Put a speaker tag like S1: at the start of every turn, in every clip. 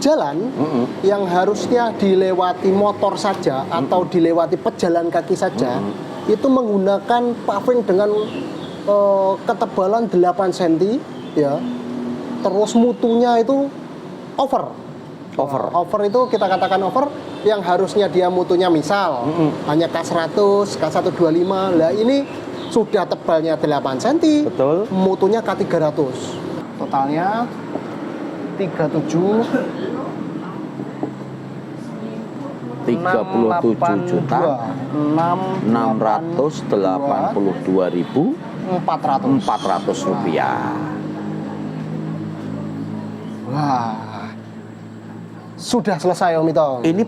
S1: jalan yang harusnya dilewati motor saja atau dilewati pejalan kaki saja itu menggunakan paving dengan ketebalan 8 cm ya. Terus mutunya itu over itu kita katakan over yang harusnya dia mutunya misal hanya K100, K125. Lah ini sudah tebalnya 8 cm.
S2: Betul.
S1: Mutunya K300. Totalnya 37
S2: 37.682.400 rupiah.
S1: Wah, sudah selesai Om Ito.
S2: Ini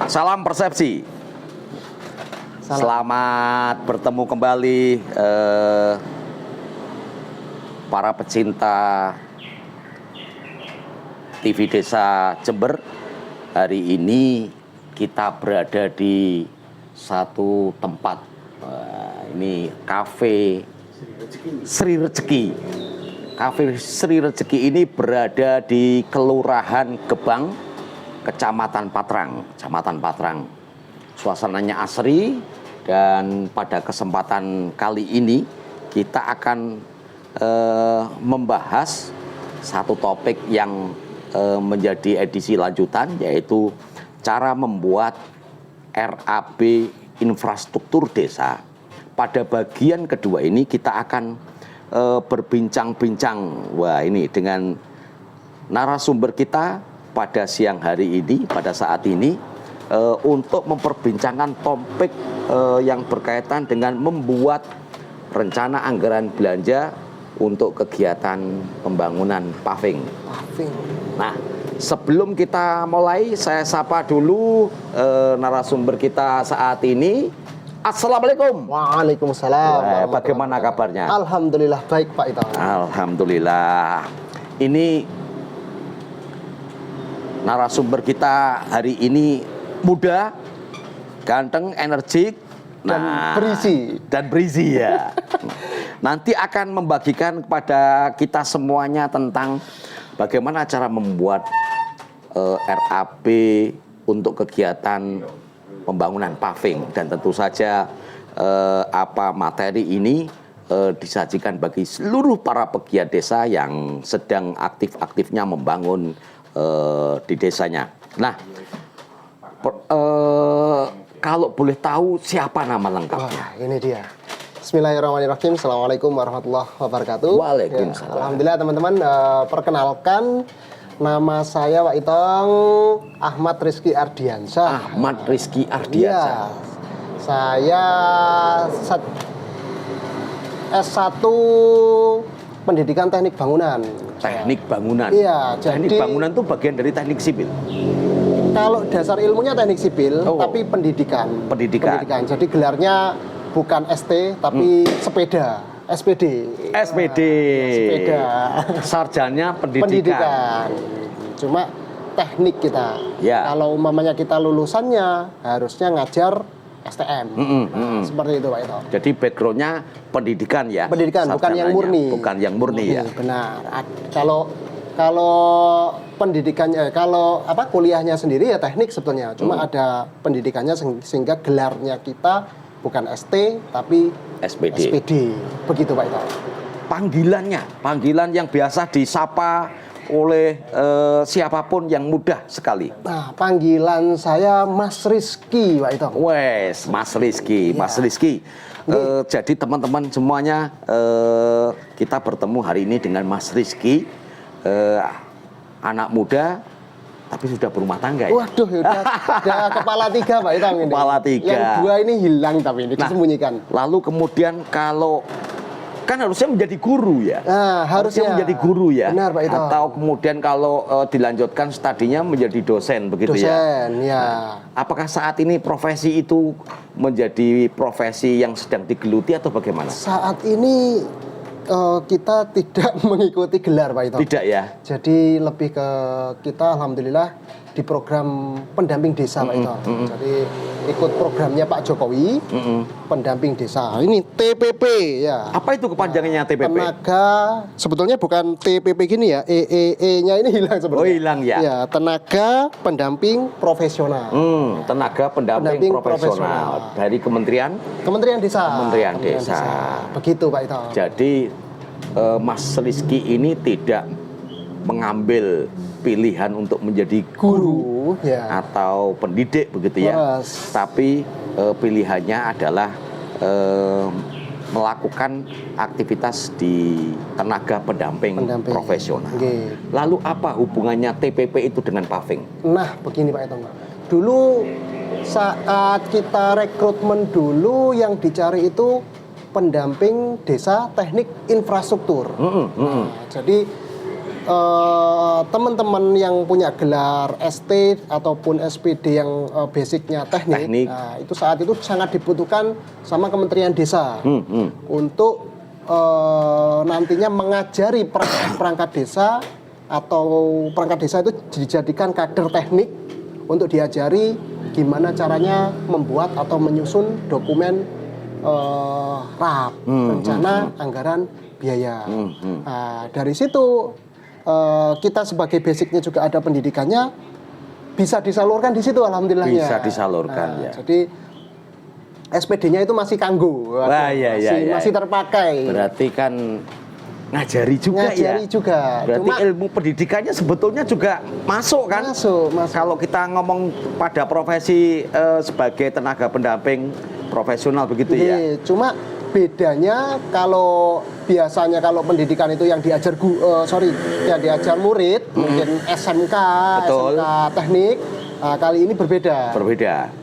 S2: salam persepsi. Selamat bertemu kembali para pecinta TV Desa Jember. Hari ini kita berada di satu tempat. Ini Cafe Sri Rezeki. Cafe Sri Rezeki ini berada di Kelurahan Gebang, Kecamatan Patrang. Suasananya asri, dan pada kesempatan kali ini kita akan membahas satu topik yang menjadi edisi lanjutan, yaitu cara membuat RAB infrastruktur desa. Pada bagian kedua ini kita akan berbincang-bincang dengan narasumber kita pada siang hari ini, pada saat ini, untuk memperbincangkan topik yang berkaitan dengan membuat rencana anggaran belanja untuk kegiatan pembangunan paving. Nah, sebelum kita mulai, saya sapa dulu narasumber kita saat ini. Assalamualaikum.
S1: Waalaikumsalam.
S2: Bagaimana kabarnya?
S1: Alhamdulillah baik Pak Ito.
S2: Alhamdulillah. Ini narasumber kita hari ini muda, ganteng, energik, dan berisi ya. Nanti akan membagikan kepada kita semuanya tentang bagaimana cara membuat RAB untuk kegiatan pembangunan paving, dan tentu saja apa materi ini disajikan bagi seluruh para pegiat desa yang sedang aktif-aktifnya membangun di desanya. Nah, kalau boleh tahu siapa nama lengkapnya?
S1: Wah, ini dia. Bismillahirrahmanirrahim. Assalamualaikum warahmatullahi wabarakatuh.
S2: Waalaikumsalam.
S1: Ya, alhamdulillah teman-teman, perkenalkan, nama saya Pak Itong Ahmad Rizky Ardiansyah.
S2: Ahmad Rizky Ardiansyah.
S1: Ya, saya S1 Pendidikan Teknik Bangunan.
S2: Teknik bangunan.
S1: Iya,
S2: teknik bangunan itu bagian dari teknik sipil.
S1: Kalau dasar ilmunya teknik sipil, tapi pendidikan. Jadi gelarnya bukan ST, tapi sepeda. SPD.
S2: Sepeda. Sarjana pendidikan.
S1: Cuma teknik kita.
S2: Ya.
S1: Kalau umpamanya kita lulusannya harusnya ngajar STM. Seperti itu Pak Ito.
S2: Jadi backgroundnya pendidikan ya.
S1: Pendidikan, bukan yang murni.
S2: Bukan yang murni ya.
S1: Benar. Kalau pendidikannya, kuliahnya sendiri ya teknik sebetulnya. Cuma ada pendidikannya sehingga gelarnya kita bukan ST tapi SPD. Begitu Pak Ito.
S2: Panggilan yang biasa disapa oleh siapapun yang mudah sekali.
S1: Nah, panggilan saya Mas Rizky Pak Ito.
S2: Wes, Mas Rizky, ya. Mas Rizky. Jadi teman-teman semuanya, kita bertemu hari ini dengan Mas Rizky. Anak muda tapi sudah berumah tangga ya?
S1: Waduh, udah kepala 3 Pak Itong ini.
S2: Kepala 3.
S1: Yang 2 ini hilang tapi ini disembunyikan.
S2: Lalu kemudian kalau kan harusnya menjadi guru ya.
S1: Nah, harusnya
S2: menjadi guru ya.
S1: Benar, Pak Ito.
S2: Atau kemudian kalau dilanjutkan stadinya menjadi dosen begitu ya.
S1: Dosen, ya.
S2: Apakah saat ini profesi itu menjadi profesi yang sedang digeluti atau bagaimana?
S1: Saat ini kita tidak mengikuti gelar, Pak Ito.
S2: Tidak ya.
S1: Jadi lebih ke kita alhamdulillah di program pendamping desa, Pak Ito. Jadi ikut programnya Pak Jokowi, pendamping desa. Ini TPP ya.
S2: Apa itu kepanjangannya TPP?
S1: Tenaga, sebetulnya bukan TPP gini ya, EEE-nya ini hilang sebenarnya.
S2: Oh, hilang ya.
S1: Ya, tenaga pendamping profesional.
S2: Tenaga pendamping profesional dari Kementerian
S1: Desa.
S2: Kementerian Desa.
S1: Begitu, Pak Ito.
S2: Jadi Mas Rizky ini tidak mengambil pilihan untuk menjadi guru
S1: ya,
S2: atau pendidik begitu ya.
S1: Yes.
S2: Tapi pilihannya adalah melakukan aktivitas di tenaga pendamping profesional.
S1: Okay.
S2: Lalu apa hubungannya TPP itu dengan paving?
S1: Nah, begini Pak Ito. Dulu saat kita rekrutmen dulu yang dicari itu pendamping desa teknik infrastruktur. Nah, jadi teman-teman yang punya gelar ST ataupun SPD yang basicnya teknik. Nah, itu saat itu sangat dibutuhkan sama Kementerian Desa untuk nantinya mengajari perangkat desa atau perangkat desa itu dijadikan kader teknik untuk diajari gimana caranya membuat atau menyusun dokumen RAP, rencana anggaran biaya. Nah, dari situ kita sebagai basicnya juga ada pendidikannya, bisa disalurkan di situ alhamdulillahnya.
S2: Bisa disalurkan ya.
S1: Jadi SPD-nya itu masih kanggo, masih terpakai.
S2: Berarti kan ngajari juga ya.
S1: Juga.
S2: Berarti ilmu pendidikannya sebetulnya juga masuk kan?
S1: Masuk.
S2: Kalau kita ngomong pada profesi sebagai tenaga pendamping profesional begitu ya.
S1: Cuma bedanya kalau biasanya kalau pendidikan itu yang diajar yang diajar murid mungkin SMK,
S2: Betul.
S1: SMK teknik. Nah, kali ini berbeda.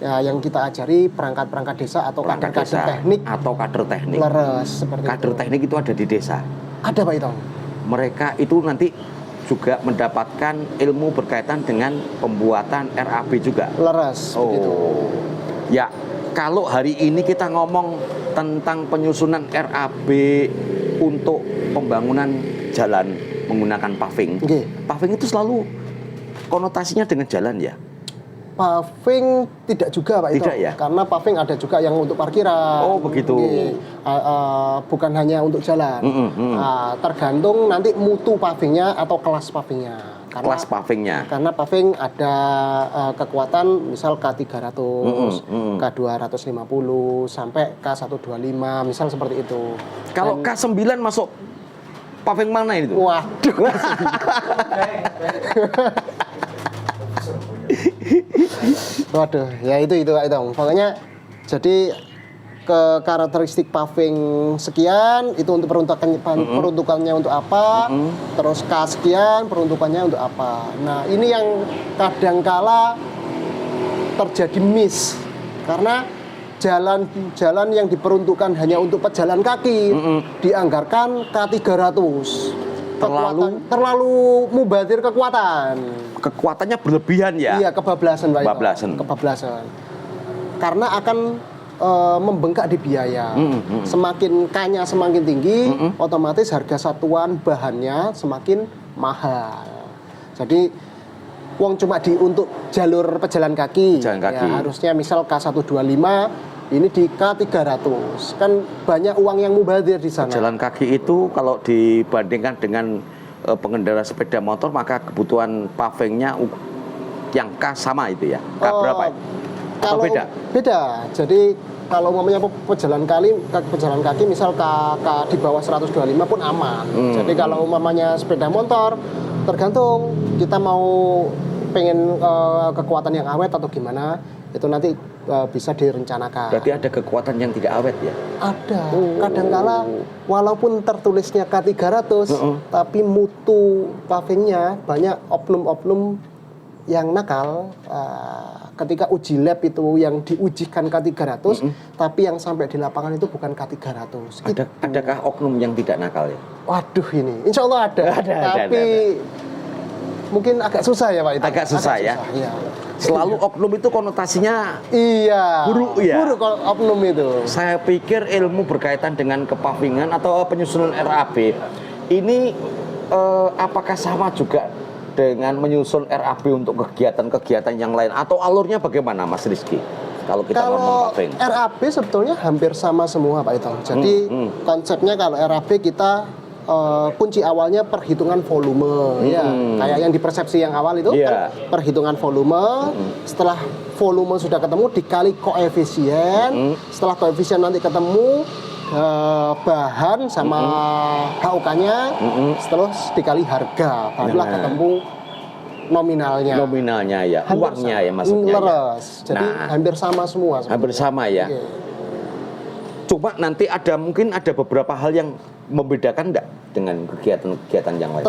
S1: Ya, yang kita ajari perangkat-perangkat desa atau kader teknik
S2: atau kader teknik.
S1: Leres seperti
S2: kader
S1: itu.
S2: Teknik itu ada di desa.
S1: Ada Pak Ito.
S2: Mereka itu nanti juga mendapatkan ilmu berkaitan dengan pembuatan RAB juga.
S1: Leres begitu.
S2: Ya, kalau hari ini kita ngomong tentang penyusunan RAB untuk pembangunan jalan menggunakan paving. Paving itu selalu konotasinya dengan jalan ya?
S1: Paving tidak juga Pak Ito.
S2: Tidak ya?
S1: Karena paving ada juga yang untuk parkiran.
S2: Oh begitu.
S1: Bukan hanya untuk jalan. Tergantung nanti mutu pavingnya atau kelas pavingnya.
S2: Kelas pavingnya.
S1: Karena paving ada kekuatan misal K300, K250 sampai K125 misal seperti itu.
S2: Kalau K9 masuk paving mana itu?
S1: Waduh. Waduh, ya itu Pak Ito. Pokoknya jadi ke karakteristik paving sekian itu untuk peruntukannya untuk apa, terus K sekian peruntukannya untuk apa. Nah, ini yang kadangkala terjadi miss karena jalan yang diperuntukkan hanya untuk pejalan kaki dianggarkan K300. Terlalu mubadir kekuatannya
S2: berlebihan ya.
S1: Iya, kebablasan Pak Ito. Kebablasan karena akan membengkak di biaya. Semakin K-nya semakin tinggi, otomatis harga satuan bahannya semakin mahal. Jadi uang cuma untuk jalur pejalan kaki. Ya, harusnya misal K125 ini di K300. Kan banyak uang yang mubadir di sana.
S2: Jalan kaki itu kalau dibandingkan dengan pengendara sepeda motor maka kebutuhan pavingnya yang K sama itu ya. K berapa? Atau beda?
S1: Beda. Jadi kalau umpamanya pejalan kaki misal K di bawah 125 pun aman. Jadi kalau umpamanya sepeda motor tergantung kita mau pengen kekuatan yang awet atau gimana, itu nanti bisa direncanakan.
S2: Berarti ada kekuatan yang tidak awet ya?
S1: Ada. Kadangkala walaupun tertulisnya K300 tapi mutu pavingnya banyak oknum-oknum yang nakal, ketika uji lab itu yang diujikan K300, tapi yang sampai di lapangan itu bukan K300.
S2: Adakah oknum yang tidak nakal ya?
S1: Waduh ini, insya Allah ada. Tapi mungkin agak susah ya Pak itu.
S2: Agak susah ya.
S1: Iya.
S2: Selalu oknum itu konotasinya buruk ya.
S1: Buruk kalau oknum itu.
S2: Saya pikir ilmu berkaitan dengan kepavingan atau penyusunan RAB ini apakah sama juga dengan menyusun RAB untuk kegiatan-kegiatan yang lain atau alurnya bagaimana Mas Rizky? Kalau kita ngomong paving.
S1: RAB sebetulnya hampir sama semua Pak Itong. Jadi konsepnya kalau RAB kita kunci awalnya perhitungan volume ya. Kayak yang di persepsi yang awal itu kan perhitungan volume. Setelah volume sudah ketemu dikali koefisien. Setelah koefisien nanti ketemu bahan sama HOK-nya, terus dikali harga, barulah ketemu nominalnya ya, uangnya ya maksudnya leres. Jadi hampir sama semua sebenarnya.
S2: Hampir sama ya. Cuma nanti mungkin ada beberapa hal yang membedakan enggak dengan kegiatan-kegiatan yang lain?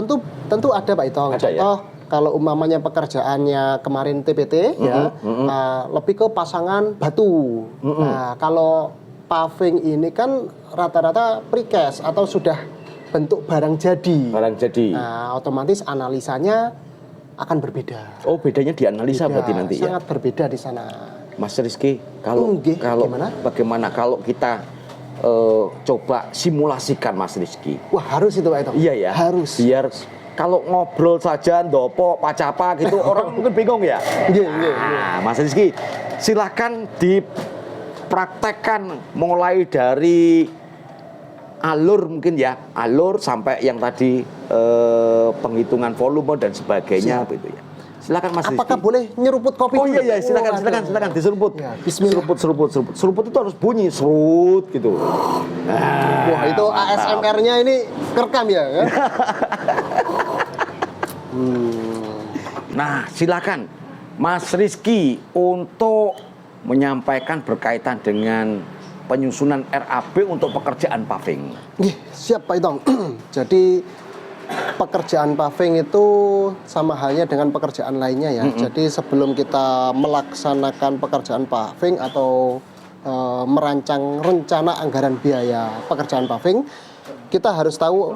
S1: Tentu ada Pak Itong. Contoh kalau umpamanya pekerjaannya kemarin TPT lebih ke pasangan batu. Nah, kalau paving ini kan rata-rata precast atau sudah bentuk barang jadi. Nah, otomatis analisanya akan berbeda.
S2: Oh, bedanya di analisa berarti nanti ya.
S1: Sangat berbeda di sana.
S2: Mas Rizky, bagaimana kalau kita coba simulasikan Mas Rizky?
S1: Wah, harus itu Pak Itong.
S2: Iya ya.
S1: Harus.
S2: Biar kalau ngobrol saja ndopo pacapa gitu orang mungkin bingung ya. Nah, Mas Rizky, silakan dipraktekkan mulai dari alur mungkin ya, alur sampai yang tadi penghitungan volume dan sebagainya gitu ya. Silakan Mas Rizky.
S1: Apakah boleh nyeruput kopi?
S2: Oh iya silakan diseruput.
S1: Ya,
S2: Seruput itu harus bunyi serut gitu.
S1: Wah, itu ASMR-nya ini kerekam ya kan?
S2: Nah, silakan Mas Rizky untuk menyampaikan berkaitan dengan penyusunan RAB untuk pekerjaan paving.
S1: Siap Pak Itong. Jadi pekerjaan paving itu sama halnya dengan pekerjaan lainnya ya. Jadi sebelum kita melaksanakan pekerjaan paving atau merancang rencana anggaran biaya pekerjaan paving, kita harus tahu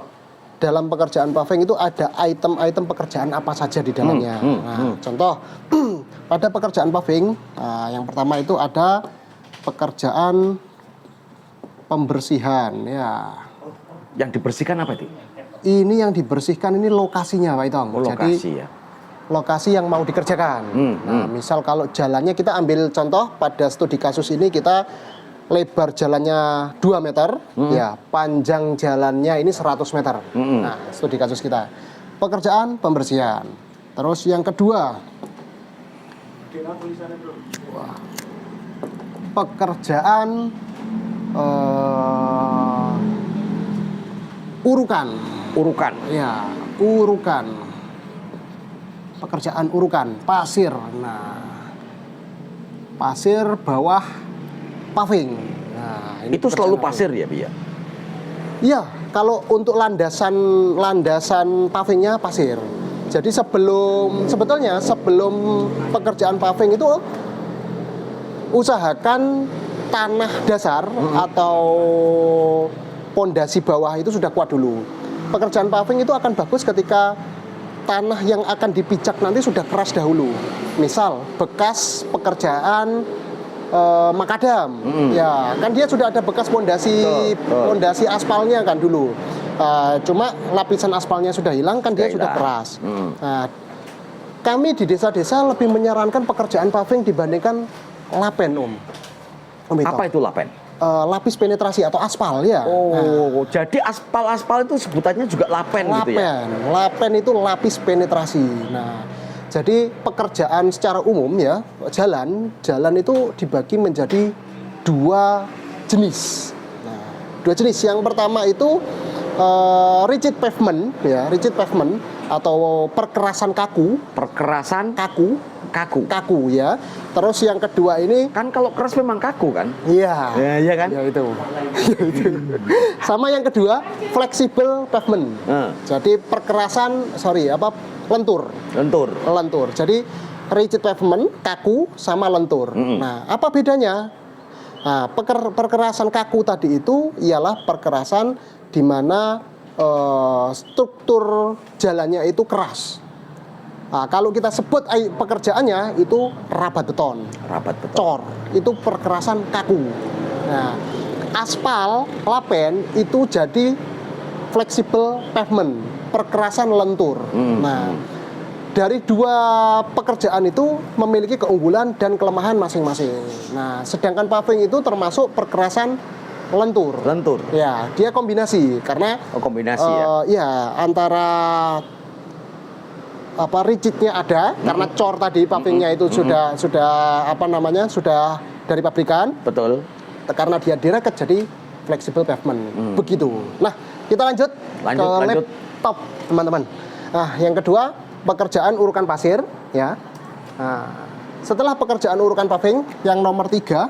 S1: dalam pekerjaan paving itu ada item-item pekerjaan apa saja di dalamnya. Nah, contoh pada pekerjaan paving, yang pertama itu ada pekerjaan pembersihan ya.
S2: Yang dibersihkan apa itu?
S1: Ini yang dibersihkan ini lokasinya Pak Itong.
S2: Lokasi ya.
S1: Lokasi yang mau dikerjakan. Nah, misal kalau jalannya kita ambil contoh pada studi kasus ini kita lebar jalannya 2 meter, ya panjang jalannya ini 100 meter. Nah, studi kasus kita. Pekerjaan pembersihan. Terus yang kedua, pekerjaan urukan. Ya, urukan. Pekerjaan urukan, pasir. Nah, pasir bawah paving. Nah,
S2: ini itu selalu pasir ya, Bi ya?
S1: Iya, kalau untuk landasan pavingnya pasir. Jadi sebetulnya sebelum pekerjaan paving itu usahakan tanah dasar atau pondasi bawah itu sudah kuat dulu. Pekerjaan paving itu akan bagus ketika tanah yang akan dipijak nanti sudah keras dahulu. Misal bekas pekerjaan makadam, ya kan dia sudah ada bekas pondasi aspalnya kan dulu. Cuma lapisan aspalnya sudah hilang kan dia sudah keras. Nah, kami di desa-desa lebih menyarankan pekerjaan paving dibandingkan lapen, Om.
S2: Apa itu lapen?
S1: Lapis penetrasi atau aspal ya.
S2: Oh, jadi aspal itu sebutannya juga lapen gitu ya?
S1: Lapen itu lapis penetrasi. Nah, jadi pekerjaan secara umum ya, jalan itu dibagi menjadi 2 jenis. Nah, 2 jenis. Yang pertama itu rigid pavement ya, rigid pavement atau perkerasan kaku. Kaku ya. Terus yang kedua ini
S2: kan kalau keras memang kaku kan?
S1: Iya.
S2: Iya kan?
S1: Ya itu. Sama yang kedua flexible pavement. Jadi lentur. Jadi rigid pavement, kaku sama lentur. Nah, apa bedanya? Nah, perkerasan kaku tadi itu ialah perkerasan di mana struktur jalannya itu keras. Nah, kalau kita sebut pekerjaannya itu rabat beton, cor, itu perkerasan kaku. Nah, aspal, lapen itu jadi fleksibel pavement, perkerasan lentur. Nah, dari dua pekerjaan itu memiliki keunggulan dan kelemahan masing-masing. Nah, sedangkan paving itu termasuk perkerasan lentur. Ya, dia kombinasi karena
S2: kombinasi ya.
S1: Ya, antara rigidnya ada karena cor tadi pavingnya itu sudah dari pabrikan.
S2: Betul.
S1: Karena dia direket jadi fleksibel pavement. Begitu. Nah, kita lanjut ke laptop, teman-teman. Nah, yang kedua, pekerjaan urukan pasir, ya. Nah, setelah pekerjaan urukan paving yang nomor 3,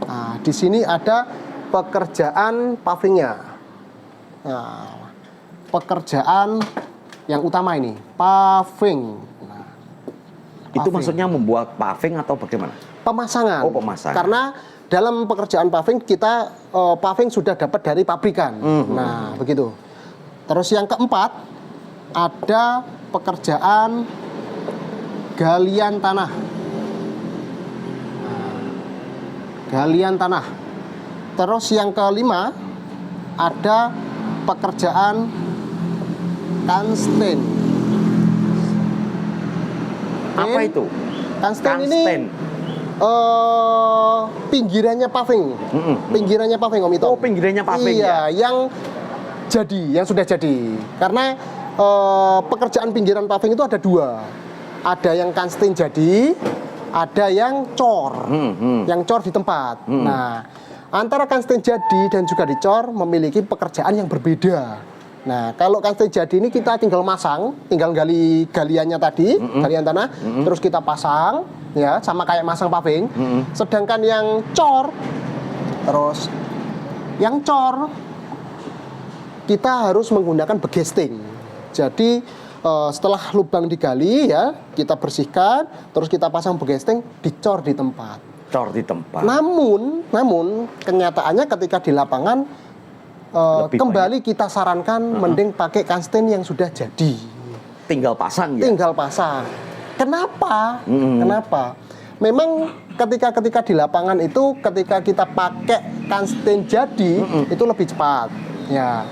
S1: nah, di sini ada pekerjaan pavingnya. Nah, pekerjaan yang utama ini, paving. Nah,
S2: itu maksudnya membuat paving atau bagaimana?
S1: Pemasangan.
S2: Oh, pemasangan.
S1: Karena dalam pekerjaan paving kita paving sudah dapat dari pabrikan. Nah, begitu. Terus yang keempat ada pekerjaan galian tanah. Galian tanah. Terus yang kelima ada pekerjaan kansten.
S2: Apa itu?
S1: Kansten ini pinggirannya paving. Pinggirannya paving, Om Ito.
S2: Oh, pinggirannya paving.
S1: Iya, ya? yang sudah jadi. Karena pekerjaan pinggiran paving itu ada 2. Ada yang kansten jadi, ada yang cor. Yang cor di tempat. Nah, antara kansten jadi dan juga dicor memiliki pekerjaan yang berbeda. Nah, kalau kansten jadi ini kita tinggal masang, tinggal gali galiannya tadi, galian tanah, terus kita pasang, ya, sama kayak masang paving. Sedangkan yang cor, kita harus menggunakan begesting. Jadi setelah lubang digali, ya, kita bersihkan, terus kita pasang begesting, dicor di tempat. Namun kenyataannya ketika di lapangan kembali kita sarankan mending pakai kansten yang sudah jadi.
S2: Tinggal pasang ya?
S1: Tinggal pasang. Kenapa? Kenapa? Memang ketika di lapangan itu ketika kita pakai kansten jadi itu lebih cepat. Ya.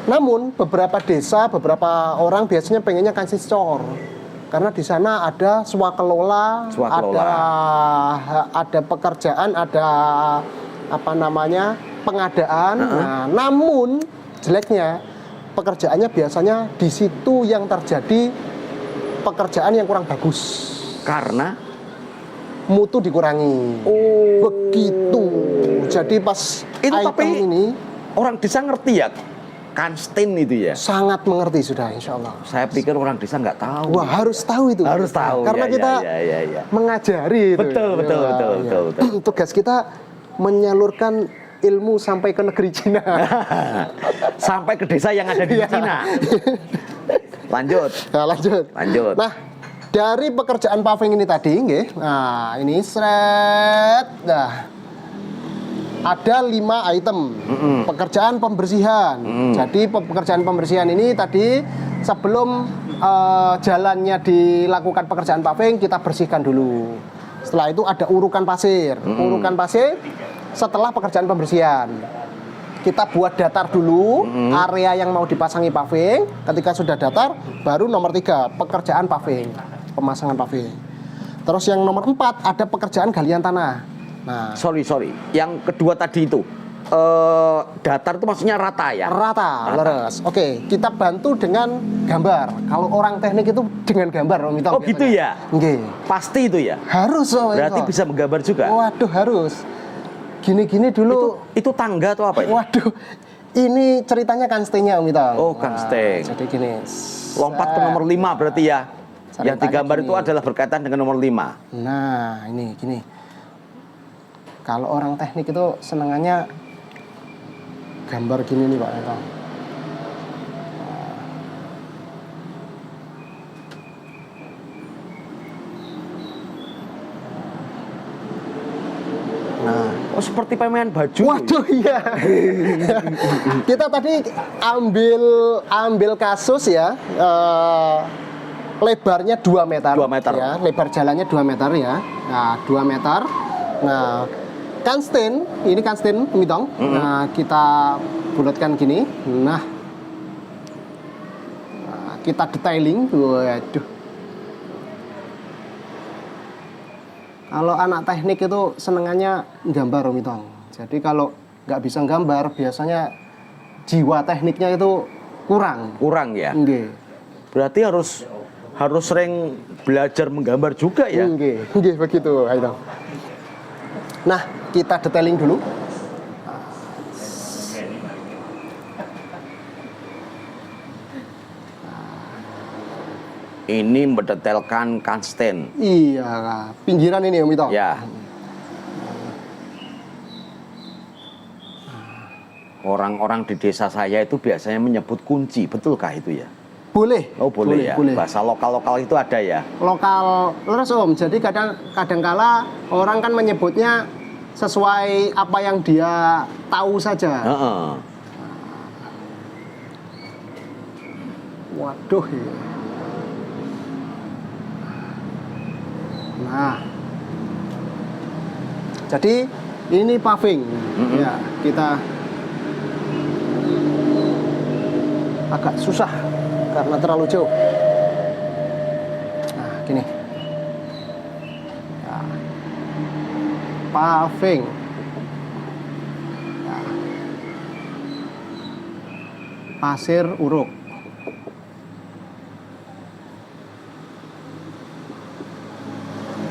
S1: Namun beberapa desa, beberapa orang biasanya pengennya kansten cor. Karena di sana ada swakelola, ada pekerjaan, ada pengadaan. Nah, namun jeleknya pekerjaannya biasanya di situ yang terjadi pekerjaan yang kurang bagus.
S2: Karena
S1: mutu dikurangi. Begitu. Jadi pas
S2: itu
S1: item
S2: tapi
S1: ini
S2: orang desa ngerti ya? Kansten itu ya?
S1: Sangat mengerti sudah, insya Allah.
S2: Saya pikir orang desa nggak tahu.
S1: Wah, harus tahu itu.
S2: Harus tahu.
S1: Karena kita mengajari itu.
S2: Betul.
S1: Tugas kita menyalurkan ilmu sampai ke negeri Cina.
S2: Sampai ke desa yang ada di Cina. Lanjut. Nah, dari pekerjaan paving ini tadi, nggih. Nah, ini seret. Nah, ada 5 item pekerjaan pembersihan. Jadi pekerjaan pembersihan ini tadi sebelum jalannya dilakukan pekerjaan paving kita bersihkan dulu. Setelah itu ada urukan pasir. Urukan pasir setelah pekerjaan pembersihan. Kita buat datar dulu area yang mau dipasangi paving. Ketika sudah datar, baru nomor 3 pekerjaan paving, pemasangan paving. Terus yang nomor 4 ada pekerjaan galian tanah. Nah, sorry. Yang kedua tadi itu datar itu maksudnya rata ya?
S1: Rata. Leres. Oke, kita bantu dengan gambar. Kalau orang teknik itu dengan gambar, Om Ito.
S2: Oh, gitu ya?
S1: Nggih.
S2: Pasti itu ya?
S1: Harus, Om Ito.
S2: Berarti bisa menggambar juga?
S1: Waduh, harus. Gini dulu.
S2: Itu tangga atau apa ya?
S1: Waduh. Ini ceritanya kanstengnya, Om Ito.
S2: Oh, kansteng.
S1: Jadi gini.
S2: Lompat ke nomor 5 berarti ya? Yang digambar itu adalah berkaitan dengan nomor 5.
S1: Nah, ini gini. Kalau orang teknik itu senangannya gambar gini nih, Pak Eko.
S2: seperti pemain baju.
S1: Waduh, iya. Kita tadi ambil kasus ya, lebarnya 2 meter.
S2: 2 meter.
S1: Ya, lebar jalannya 2 meter ya. Nah, 2 meter. Nah, Kansten, ini Kansten Mitong. Nah, kita bulatkan gini. Nah, kita detailing. Waduh. Kalau anak teknik itu senengannya gambar, Om Mitong. Jadi kalau nggak bisa gambar, biasanya jiwa tekniknya itu kurang.
S2: Kurang ya.
S1: Nggih.
S2: Berarti harus sering belajar menggambar juga ya.
S1: Nggih, begitu, Ayo. Nah, kita detailing dulu.
S2: Ini mendetailkan Kansten.
S1: Iya, pinggiran ini, Om Mitong.
S2: Ya. Orang-orang di desa saya itu biasanya menyebut kunci, betulkah itu ya?
S1: Boleh.
S2: Oh boleh ya.
S1: Boleh.
S2: Bahasa lokal itu ada ya.
S1: Lokal, terus Om. Jadi kadangkala orang kan menyebutnya sesuai apa yang dia tahu saja.
S2: Heeh.
S1: Waduh. Ya. Nah, jadi ini paving. Ya, kita agak susah karena terlalu jauh. Nah, gini. Ya. Paving. Ya. Pasir uruk.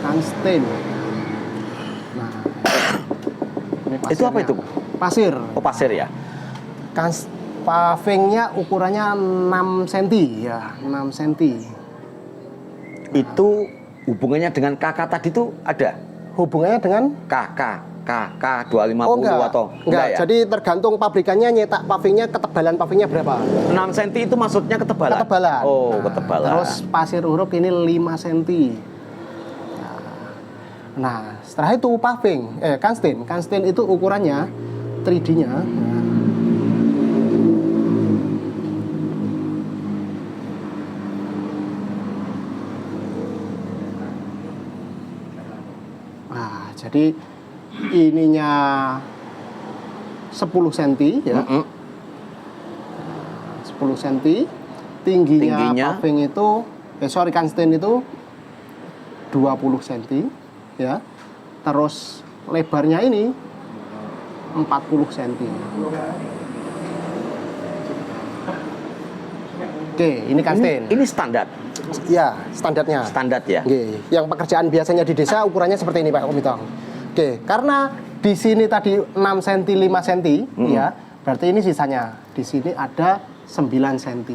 S1: Kansten. Nah, ini
S2: Itu apa itu?
S1: pasir.
S2: Oh pasir ya.
S1: Pavingnya ukurannya 6 cm ya, 6 cm.
S2: Itu hubungannya dengan KK tadi itu ada?
S1: Hubungannya dengan
S2: KK 250
S1: oh, enggak.
S2: atau
S1: enggak
S2: ya?
S1: Jadi tergantung pabrikannya nyetak pavingnya, ketebalan pavingnya berapa?
S2: 6 cm itu maksudnya ketebalan?
S1: Ketebalan.
S2: Oh,
S1: Nah,
S2: ketebalan.
S1: Terus pasir uruk ini 5 cm. Nah, setelah itu paving, Kansten. Kansten itu ukurannya 3D-nya. Nah, jadi ininya 10 cm ya. 10 cm. Tingginya paving itu Kansten itu 20 cm ya. Terus lebarnya ini 40 cm. Oke, ini Kansten.
S2: Ini standar.
S1: Ya, standarnya.
S2: Standar ya.
S1: Oke, yang pekerjaan biasanya di desa ukurannya seperti ini Pak Om Mitong. Oke, karena di sini tadi 6 cm 5 cm ya, berarti ini sisanya. Di sini ada 9 cm.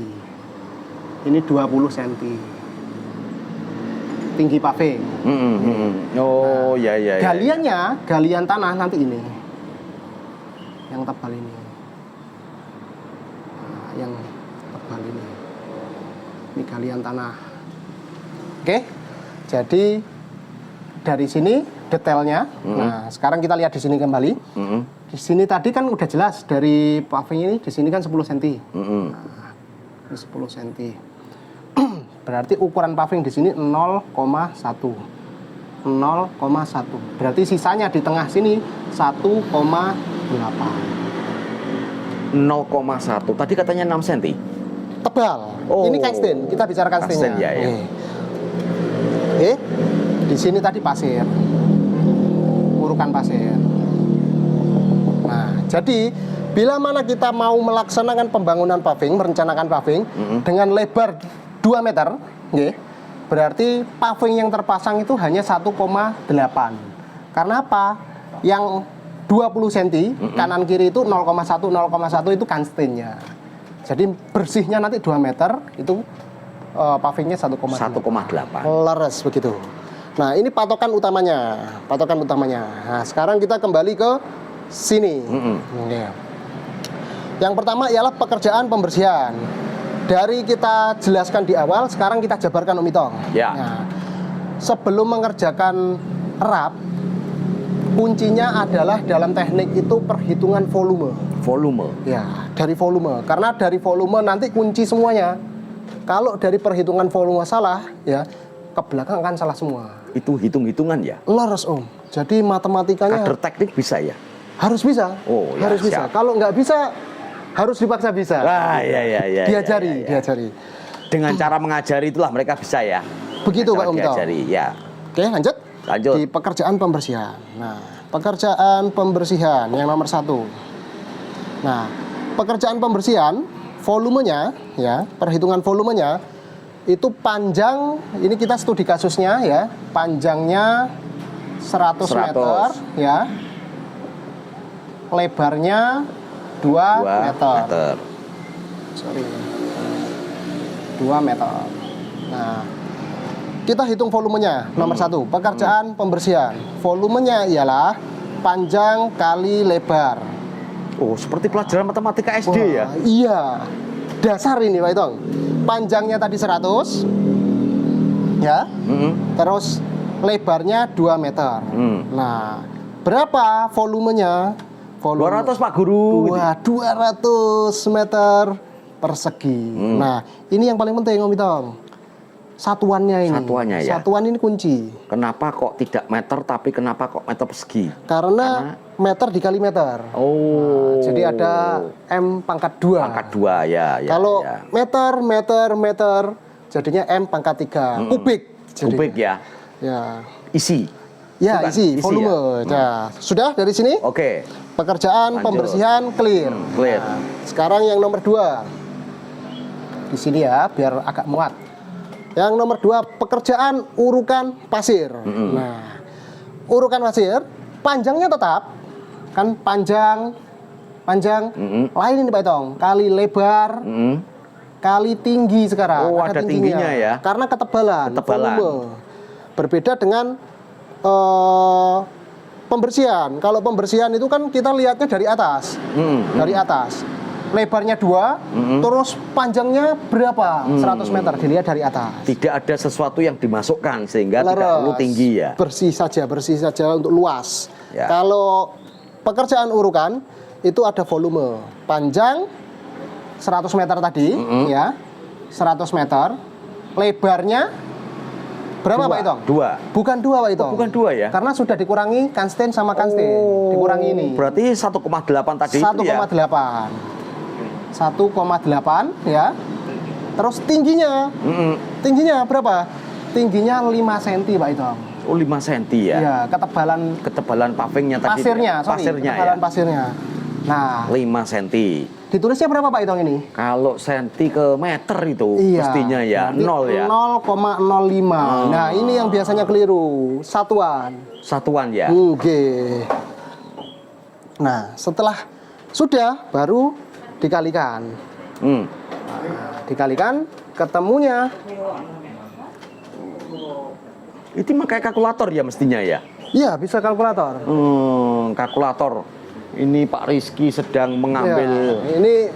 S1: Ini 20 cm. Tinggi paving.
S2: Oh, ya.
S1: Galiannya, galian tanah nanti ini. Yang tebal ini. Nah, yang tebal ini. Ini galian tanah. Oke. Jadi dari sini detailnya. Nah, sekarang kita lihat di sini kembali. Di sini tadi kan udah jelas dari paving ini, di sini kan 10 cm. Nah, ini 10 cm. Berarti ukuran paving di sini 0,1. 0,1. Berarti sisanya di tengah sini 1,8.
S2: 0,1. Tadi katanya 6 cm.
S1: Tebal.
S2: Oh.
S1: Ini Kansten. Kita bicara Kanstennya.
S2: Kansten, ya.
S1: Oke. Di sini tadi pasir. Urukan pasir. Nah, jadi bila mana kita mau melaksanakan pembangunan paving, merencanakan paving dengan lebar 2 meter, berarti paving yang terpasang itu hanya 1,8. Karena apa? Yang 20 cm kanan kiri itu 0,1 itu Kanstennya. Jadi bersihnya nanti 2 meter itu pavingnya 1,8. Leres begitu. Nah, ini patokan utamanya. Nah, sekarang kita kembali ke sini. Yang pertama ialah pekerjaan pembersihan. Dari kita jelaskan di awal, sekarang kita jabarkan Om Mitong.
S2: Ya.
S1: Nah, sebelum mengerjakan erap, kuncinya adalah dalam teknik itu perhitungan volume.
S2: Volume.
S1: Ya, dari volume. Karena dari volume nanti kunci semuanya. Kalau dari perhitungan volume salah, ya ke belakang akan salah semua.
S2: Itu hitung-hitungan ya?
S1: Leres Om. Jadi matematikanya
S2: Kader teknik bisa ya?
S1: harus bisa.
S2: Oh, ya,
S1: harus bisa.
S2: siap.
S1: Kalau nggak bisa, harus dipaksa bisa.
S2: Ah, iya.
S1: Diajari,
S2: Ya.
S1: diajari.
S2: Dengan cara mengajari itulah mereka bisa ya?
S1: Begitu
S2: Dengan
S1: Pak Om
S2: cara
S1: Tom.
S2: diajari, ya.
S1: Oke, lanjut.
S2: Lanjut.
S1: Di pekerjaan pembersihan. Nah, pekerjaan pembersihan yang nomor 1. Nah, pekerjaan pembersihan, volumenya, ya, perhitungan volumenya, itu panjang, ini kita studi kasusnya ya, panjangnya 100 meter, ya, lebarnya 2 meter. Sorry, 2 meter. Nah, kita hitung volumenya. Nomor 1, pekerjaan pembersihan. Volumenya ialah panjang kali lebar.
S2: Oh, seperti pelajaran matematika SD ya?
S1: Iya. Dasar ini Pak Itong. Panjangnya tadi 100. Ya. Terus lebarnya 2 meter. Nah, berapa volumenya?
S2: 200 Pak Guru.
S1: Wah, 200 meter persegi. Nah, ini yang paling penting Om Itong. Satuannya ini.
S2: Satuannya ya.
S1: Satuan ini kunci.
S2: Kenapa kok tidak meter tapi kenapa kok meter persegi?
S1: Karena meter dikali meter.
S2: Oh.
S1: Nah, jadi ada M pangkat 2.
S2: Pangkat 2 ya.
S1: Kalau
S2: ya.
S1: meter, jadinya M pangkat 3. Kubik.
S2: Kubik ya.
S1: Ya.
S2: Isi.
S1: Ya,
S2: Bukan?
S1: isi volume.
S2: Ya?
S1: Nah, sudah dari sini?
S2: Oke.
S1: Pekerjaan
S2: Lanjut.
S1: pembersihan clear.
S2: Clear.
S1: Nah, sekarang yang nomor 2. Di sini ya, biar agak muat. Yang nomor 2, pekerjaan urukan pasir. Nah, urukan pasir, panjangnya tetap kan panjang, lain ini Pak Itong, kali lebar, kali tinggi sekarang.
S2: Oh, ada tingginya ya?
S1: Karena ketebalan. Volume. Berbeda dengan pembersihan. Kalau pembersihan itu kan kita lihatnya dari atas, dari atas. Lebarnya 2, terus panjangnya berapa? 100 meter, dilihat dari atas.
S2: Tidak ada sesuatu yang dimasukkan sehingga tidak perlu tinggi ya.
S1: Bersih saja untuk luas.
S2: Ya.
S1: Kalau pekerjaan urukan itu ada volume. Panjang 100 meter tadi, ya. 100 meter. Lebarnya berapa Pak Itong?
S2: 2.
S1: Bukan 2 Pak Itong.
S2: Oh, bukan 2 ya?
S1: Karena sudah dikurangi Kansten sama Kansten. Dikurangi ini.
S2: Berarti 1,8 tadi
S1: 1,8.
S2: itu ya?
S1: 1,8 ya. Terus tingginya. Tingginya berapa? Tingginya 5 cm Pak Itong.
S2: Oh, 5 cm ya?
S1: Iya,
S2: ketebalan pavingnya tadi.
S1: pasirnya, ketebalan
S2: ya?
S1: pasirnya. Nah,
S2: 5 cm.
S1: ditulisnya berapa Pak Itong ini?
S2: Kalau senti ke meter itu
S1: Iya,
S2: mestinya ya,
S1: berarti
S2: 0 ya.
S1: 0,05. Nah, ini yang biasanya keliru. Satuan.
S2: Satuan ya.
S1: Oke. Nah, setelah sudah baru dikalikan. Dikalikan ketemunya.
S2: Itu pakai kalkulator ya mestinya ya.
S1: Iya, bisa kalkulator.
S2: Kalkulator. Ini Pak Rizky sedang mengambil
S1: Ya, ini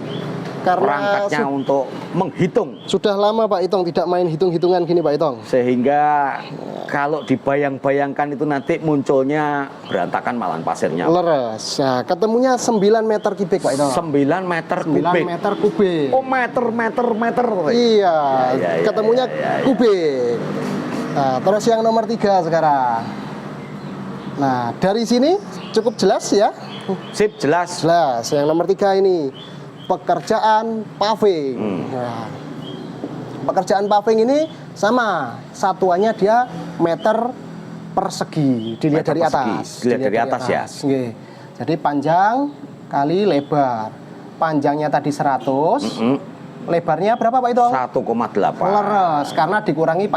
S1: karena
S2: perangkatnya untuk menghitung.
S1: sudah lama Pak Itong tidak main hitung-hitungan gini Pak Itong.
S2: Sehingga kalau dibayang-bayangkan itu nanti munculnya berantakan malahan pasirnya.
S1: Leres. Nah, ketemunya 9 meter kubik Pak Itong.
S2: 9 meter
S1: 9
S2: kubik.
S1: meter kubik.
S2: Oh, meter.
S1: Iya,
S2: Ya,
S1: ketemunya kubik. Nah, terus yang nomor 3 sekarang. Nah, dari sini cukup jelas ya.
S2: Sip, jelas.
S1: Jelas. Yang nomor 3 ini pekerjaan paving. Nah, pekerjaan paving ini sama, satuannya dia meter persegi, dilihat
S2: Meter
S1: dari
S2: persegi,
S1: atas.
S2: dilihat dari atas ya.
S1: Nggih. Jadi panjang kali lebar. Panjangnya tadi 100. Lebarnya berapa Pak Itong?
S2: 1,8.
S1: Leres, karena dikurangi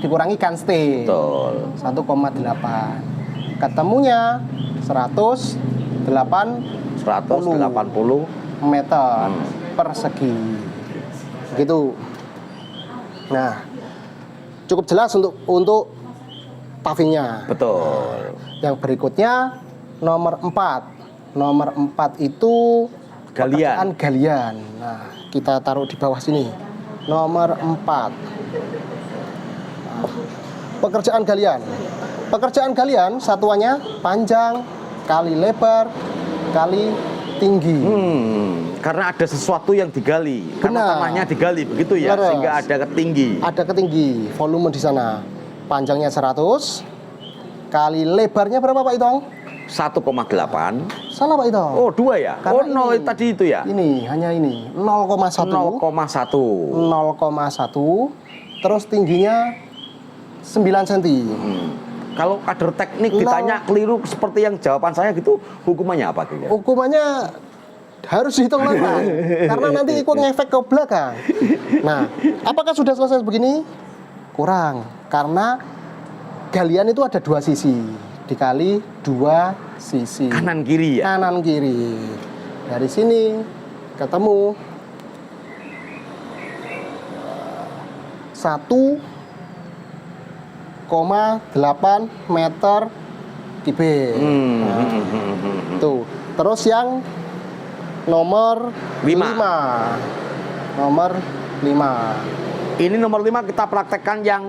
S1: dikurangi Kansten.
S2: Betul.
S1: 1,8. Ketemunya 180 meter persegi. Gitu. Nah, cukup jelas untuk pavingnya.
S2: Betul.
S1: Yang berikutnya nomor 4. Nomor 4 itu pekerjaan galian. Nah, kita taruh di bawah sini. Nomor 4. Nah, pekerjaan galian. pekerjaan galian satuannya panjang kali lebar kali tinggi.
S2: Karena ada sesuatu yang digali, karena
S1: Benar.
S2: tanahnya digali begitu ya,
S1: Leres.
S2: sehingga ada ketinggi.
S1: Ada ketinggi, volume di sana. Panjangnya 100 kali lebarnya berapa Pak Itong?
S2: 1,8.
S1: Salah Pak Itong.
S2: Oh, 2 ya?
S1: Karena
S2: Oh, 0
S1: ini-
S2: tadi itu ya?
S1: Ini hanya ini 0,1
S2: 0,1.
S1: terus tingginya 9 cm.
S2: Kalau kader teknik
S1: Nol.
S2: ditanya keliru seperti yang jawaban saya gitu, hukumannya apa tuh?
S1: Hukumannya harus dihitung lagi karena nanti ikut ngefek ke belakang. Nah, apakah sudah selesai begini? Kurang, karena galian itu ada 2 sisi dikali 2 sisi
S2: Kanan kiri ya?
S1: kanan kiri. Dari sini ketemu 1,8 meter kubik. Nah, tuh. Terus yang nomor
S2: Lima.
S1: 5. Nomor 5.
S2: Ini nomor 5 kita praktekkan yang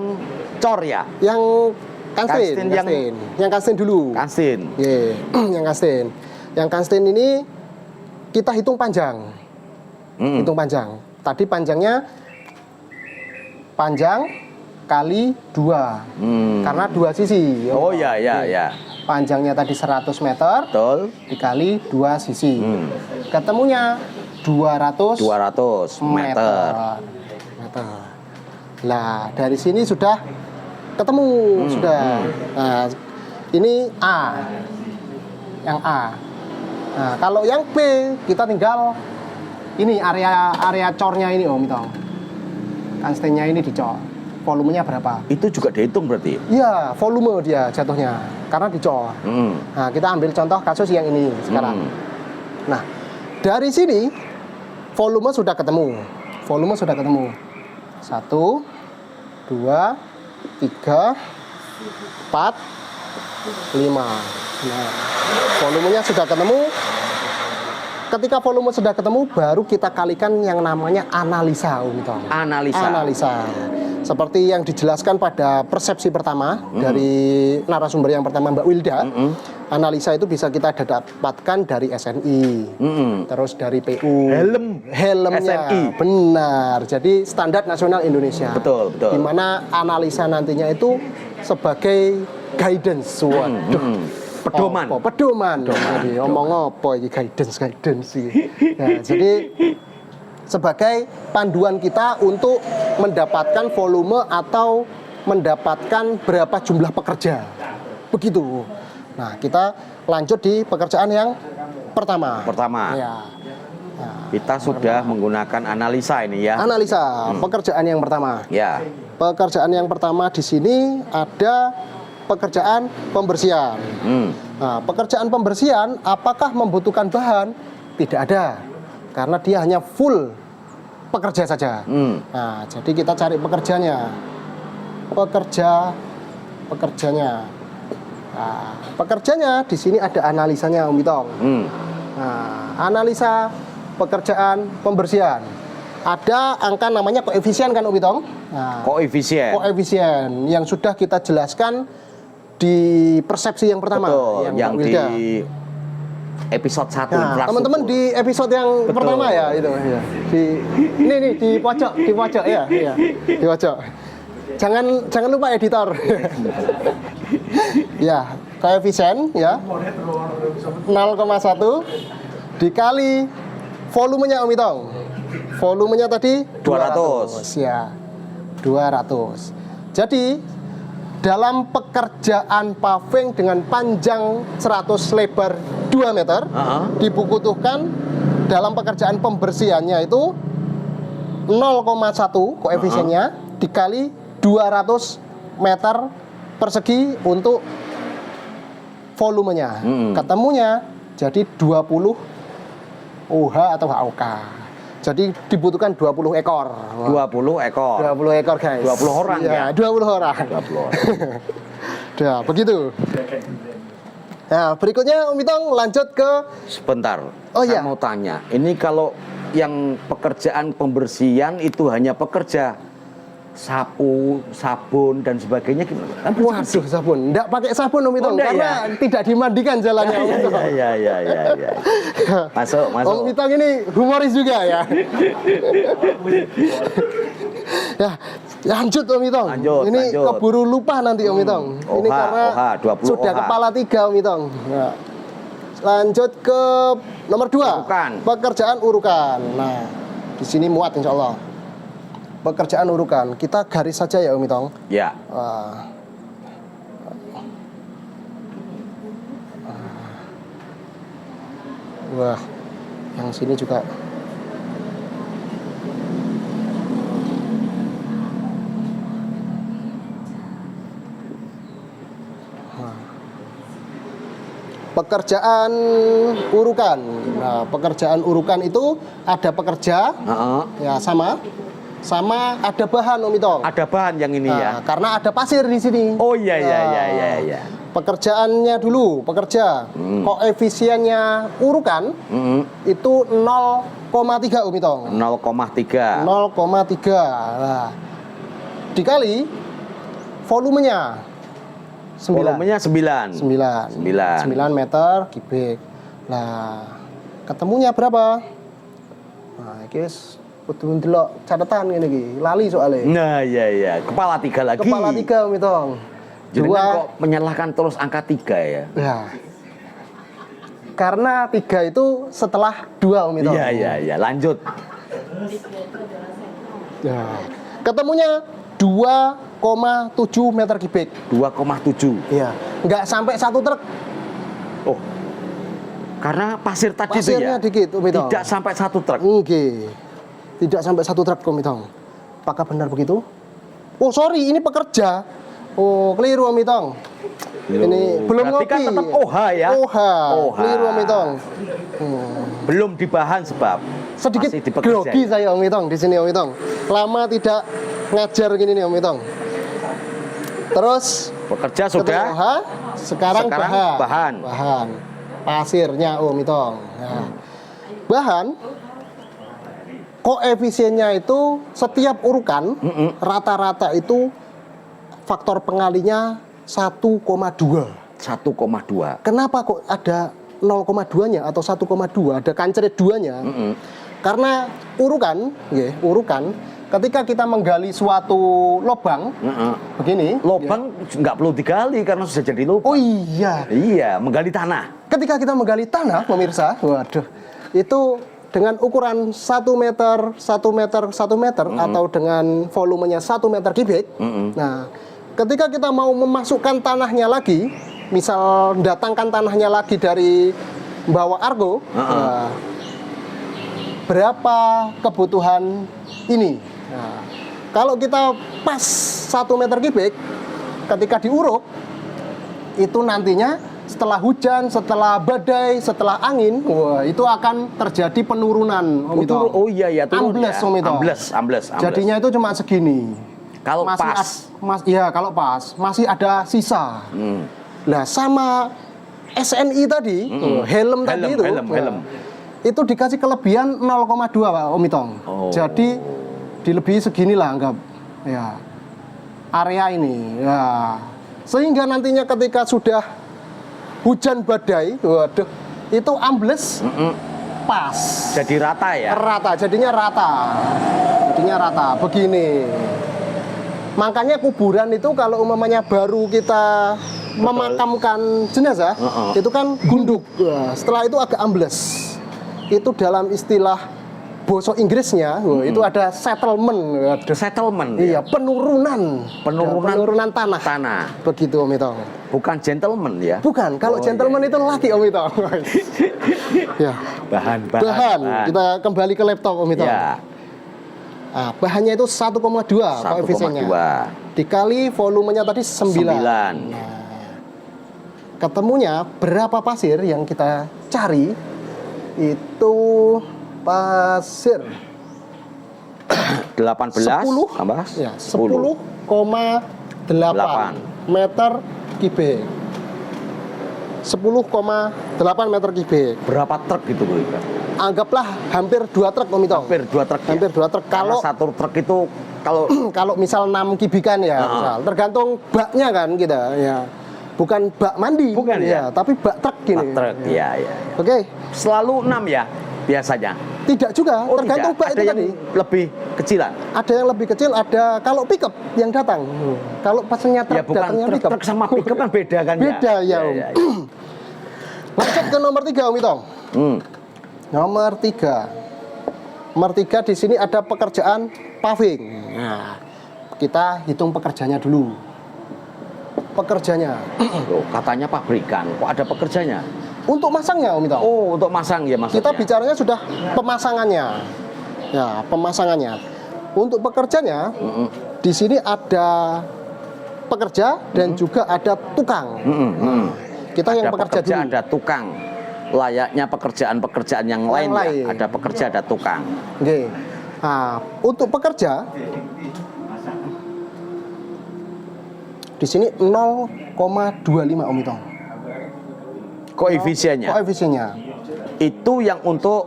S2: cor ya?
S1: Yang Kanstin,
S2: Kanstin yang-
S1: yang Kanstin dulu.
S2: Kansin.
S1: Ye, yang Kanstin. Yang Kanstin ini kita hitung panjang. Hitung panjang. Tadi panjangnya panjang kali 2. Karena 2 sisi.
S2: Oh ya, ya,
S1: Ye.
S2: ya.
S1: Panjangnya tadi 100 meter
S2: Betul.
S1: dikali 2 sisi. Ketemunya 200
S2: 200 meter.
S1: meter. Nah, dari sini sudah ketemu sudah. Nah, ini A. Yang A. Nah, kalau yang B kita tinggal ini area cornya ini Om Itong. Kanstinnya ini dicor. Volumenya berapa?
S2: Itu juga dihitung berarti?
S1: Iya, volume dia jatuhnya karena dicor. Nah, kita ambil contoh kasus yang ini sekarang. Nah, dari sini volume sudah ketemu. Volume sudah ketemu. 1, 2, 3, 4, 5. Nah, volumenya sudah ketemu. Ketika volume sudah ketemu, baru kita kalikan yang namanya analisa,
S2: Analisa.
S1: Analisa. Seperti yang dijelaskan pada persepsi pertama dari narasumber yang pertama Mbak Wilda. Analisa itu bisa kita dapatkan dari SNI, terus dari PU. Helmnya.
S2: SNI.
S1: Benar. Jadi Standar Nasional Indonesia.
S2: Betul, betul.
S1: Di mana analisa nantinya itu sebagai guidance. Waduh.
S2: Pedoman.
S1: Pedoman. Jadi omong apa ini guidance sih. Nah, jadi sebagai panduan kita untuk mendapatkan volume atau mendapatkan berapa jumlah pekerja. Begitu. Nah, kita lanjut di pekerjaan yang pertama. Ya. Nah,
S2: Kita sudah menggunakan analisa ini ya.
S1: analisa pekerjaan yang pertama.
S2: Ya.
S1: Pekerjaan yang pertama di sini ada pekerjaan pembersihan. Nah, pekerjaan pembersihan apakah membutuhkan bahan? Tidak ada. Karena dia hanya full pekerja saja. Nah, jadi kita cari pekerjanya. Pekerjanya. Nah, pekerjanya di sini ada analisanya Om Itong. Nah, analisa pekerjaan pembersihan. Ada angka namanya koefisien kan Om Itong? Nah, koefisien yang sudah kita jelaskan di persepsi yang pertama.
S2: Betul, yang
S1: Mbak
S2: di
S1: Wilda.
S2: episode 1
S1: Nah, teman-teman di episode yang pertama ya itu ya. Ini nih di pojok ya, iya. Di pojok. Jangan lupa editor. Ya, koefisien ya. 0,1 dikali volumenya Om Itong. Volumenya tadi 200 ya. 200. Jadi dalam pekerjaan paving dengan panjang 100 lebar 2 meter dibutuhkan dalam pekerjaan pembersihannya itu 0,1 koefisiennya dikali 200 meter persegi untuk volumenya. Ketemunya jadi 20 OH atau HOK. Jadi dibutuhkan 20 ekor.
S2: 20 ekor.
S1: 20 ekor guys.
S2: 20 orang ya?
S1: 20 orang.
S2: 20 orang.
S1: Ya, begitu. Nah, berikutnya Om Itong lanjut ke
S2: Sebentar.
S1: Oh,
S2: saya
S1: iya.
S2: mau tanya. Ini kalau yang pekerjaan pembersihan itu hanya pekerja sapu, sabun dan sebagainya gimana? Kan
S1: Waduh, sabun. Enggak pakai sabun Om Itong
S2: enggak
S1: karena tidak dimandikan jalannya Om Itong.
S2: Ya. Masuk.
S1: Om Itong ini humoris juga ya. Ya, lanjut Om Itong. Ini
S2: lanjut.
S1: keburu lupa nanti Om Itong. Ini karena
S2: 20
S1: sudah
S2: OH.
S1: kepala 3 Om Itong. Nah, lanjut ke nomor 2.
S2: Urukan.
S1: Pekerjaan urukan. Nah, di sini muat insya Allah. Pekerjaan urukan. Kita garis saja ya Om Itong.
S2: Ya.
S1: Wah, yang sini juga. Pekerjaan urukan. Nah, pekerjaan urukan itu ada pekerja, ya sama ada bahan Om Itong.
S2: Ada bahan yang ini ya.
S1: Karena ada pasir di sini.
S2: Oh iya.
S1: Pekerjaannya dulu, pekerja. Koefisiennya urukan itu 0,3 Om Itong.
S2: 0,3.
S1: 0,3. Nah, dikali volumenya 9.
S2: Volumenya 9
S1: meter kubik. Nah, ketemunya berapa? Nah, guys, kudu ndelok catatan ngene iki. Lali soalnya.
S2: Nah, iya. Kepala 3 lagi.
S1: Kepala 3 Om Itong.
S2: Jadi kok menyalahkan terus angka 3 ya?
S1: Ya. Karena 3 itu setelah 2 Om Itong.
S2: Iya. Lanjut.
S1: Ya. Ketemunya 2,7 meter kubik.
S2: 2,7.
S1: Iya. Nggak sampai 1 truk.
S2: Oh. Karena pasir tadi itu
S1: Pasirnya
S2: ya.
S1: dikit Om Itong.
S2: Tidak sampai 1 truk.
S1: Oke. Tidak sampai 1 truk Om Itong. Apakah benar begitu? Oh, sorry, ini pekerja. Oh, keliru Om Itong. Ini belum
S2: berarti
S1: ngopi.
S2: kan tetap OH ya?
S1: OH. Keliru Om Itong.
S2: Belum dibahan sebab
S1: Sedikit
S2: masih di pekerja.
S1: grogi saya Om Itong di sini Om Itong. Lama tidak ngajar gini nih Om Itong. Terus
S2: Pekerja
S1: ketemu
S2: sudah.
S1: OH, sekarang
S2: bahan.
S1: Pasirnya Om Itong. Nah, bahan koefisiennya itu setiap urukan rata-rata itu faktor pengalinya 1,2.
S2: 1,2.
S1: Kenapa kok ada 0,2-nya atau 1,2? Ada kancret 2-nya. Karena urukan ketika kita menggali suatu lubang begini,
S2: Lubang nggak perlu digali karena sudah jadi lubang.
S1: oh iya,
S2: Iya, menggali tanah.
S1: ketika kita menggali tanah, pemirsa, waduh, itu dengan ukuran 1 meter atau dengan volumenya 1 meter kubik. Nah, ketika kita mau memasukkan tanahnya lagi, misal datangkan tanahnya lagi dari bawa argo, nah, berapa kebutuhan ini? Nah, kalau kita pas 1 meter kubik, ketika diuruk, itu nantinya setelah hujan, setelah badai, setelah angin, wah, itu akan terjadi penurunan Om Itong.
S2: Oh iya, turun
S1: Ambles
S2: ya.
S1: Om Itong.
S2: Ambles.
S1: Jadinya itu cuma segini.
S2: Kalau
S1: Masih
S2: pas.
S1: kalau pas masih ada sisa. Nah, sama SNI tadi, helm tadi itu,
S2: helm.
S1: itu dikasih kelebihan 0,2 Pak Om Itong.
S2: Oh.
S1: Jadi dilebihi seginilah anggap ya area ini ya, sehingga nantinya ketika sudah hujan badai, waduh, itu ambles pas.
S2: Jadi rata ya.
S1: Jadinya rata begini. Makanya kuburan itu kalau umpamanya baru kita memakamkan jenazah, itu kan gunduk. Setelah itu agak ambles. Itu dalam istilah bahasa Inggrisnya, itu ada settlement.
S2: Settlement.
S1: Iya,
S2: Ya?
S1: penurunan tanah. Begitu Om Itong.
S2: Bukan gentleman ya.
S1: Bukan, kalau gentleman itu laki Om Itong. Ya.
S2: Bahan.
S1: Kita kembali ke laptop Om Itong.
S2: Ya.
S1: Nah, bahannya itu 1,2 koefisiennya. Dikali volumenya tadi 9. Nah, ketemunya berapa pasir yang kita cari? Itu pasir
S2: 18 tambah
S1: ya, 10,8 meter kubik. 10,8 meter kubik.
S2: Berapa truk gitu Bu?
S1: anggaplah hampir 2 truk Om Itong.
S2: Hampir 2 truk.
S1: Hampir 2 truk.
S2: Karena
S1: Kalau
S2: satu truk itu kalau
S1: kalau misal 6 kubikan ya, misal. Tergantung baknya kan kita ya. Bukan bak mandi,
S2: Bukan, ya?
S1: tapi bak truk gini.
S2: Bak truk, ya.
S1: Oke.
S2: Selalu 6 ya biasanya.
S1: Tidak juga, tergantung
S2: tidak.
S1: bak
S2: Ada
S1: itu
S2: yang
S1: tadi.
S2: lebih kecilan.
S1: Ada yang lebih kecil, ada kalau pickup yang datang. Kalau pesennya truk
S2: Ya bukan
S1: datangnya pickup.
S2: truk sama pickup kan beda kan
S1: Beda ya, Om.
S2: ya.
S1: Lanjut ke nomor 3 Om Itong. Nomor 3. Nomor 3 di sini ada pekerjaan paving. Nah, kita hitung pekerjanya dulu. Pekerjanya.
S2: Loh, katanya pabrikan, kok ada pekerjanya?
S1: Untuk masangnya Om Itong.
S2: Oh, untuk masang ya maksudnya.
S1: Kita bicaranya sudah pemasangannya. Ya, pemasangannya. Untuk pekerjanya, di sini ada pekerja dan juga ada tukang. Kita yang
S2: ada
S1: pekerja dulu.
S2: ada tukang. Layaknya pekerjaan-pekerjaan yang lain. Ya. Ada pekerja, ada tukang.
S1: Oke. Nah, untuk pekerja di sini 0,25 Om Itong.
S2: Koefisiennya.
S1: Koefisiennya.
S2: Itu yang untuk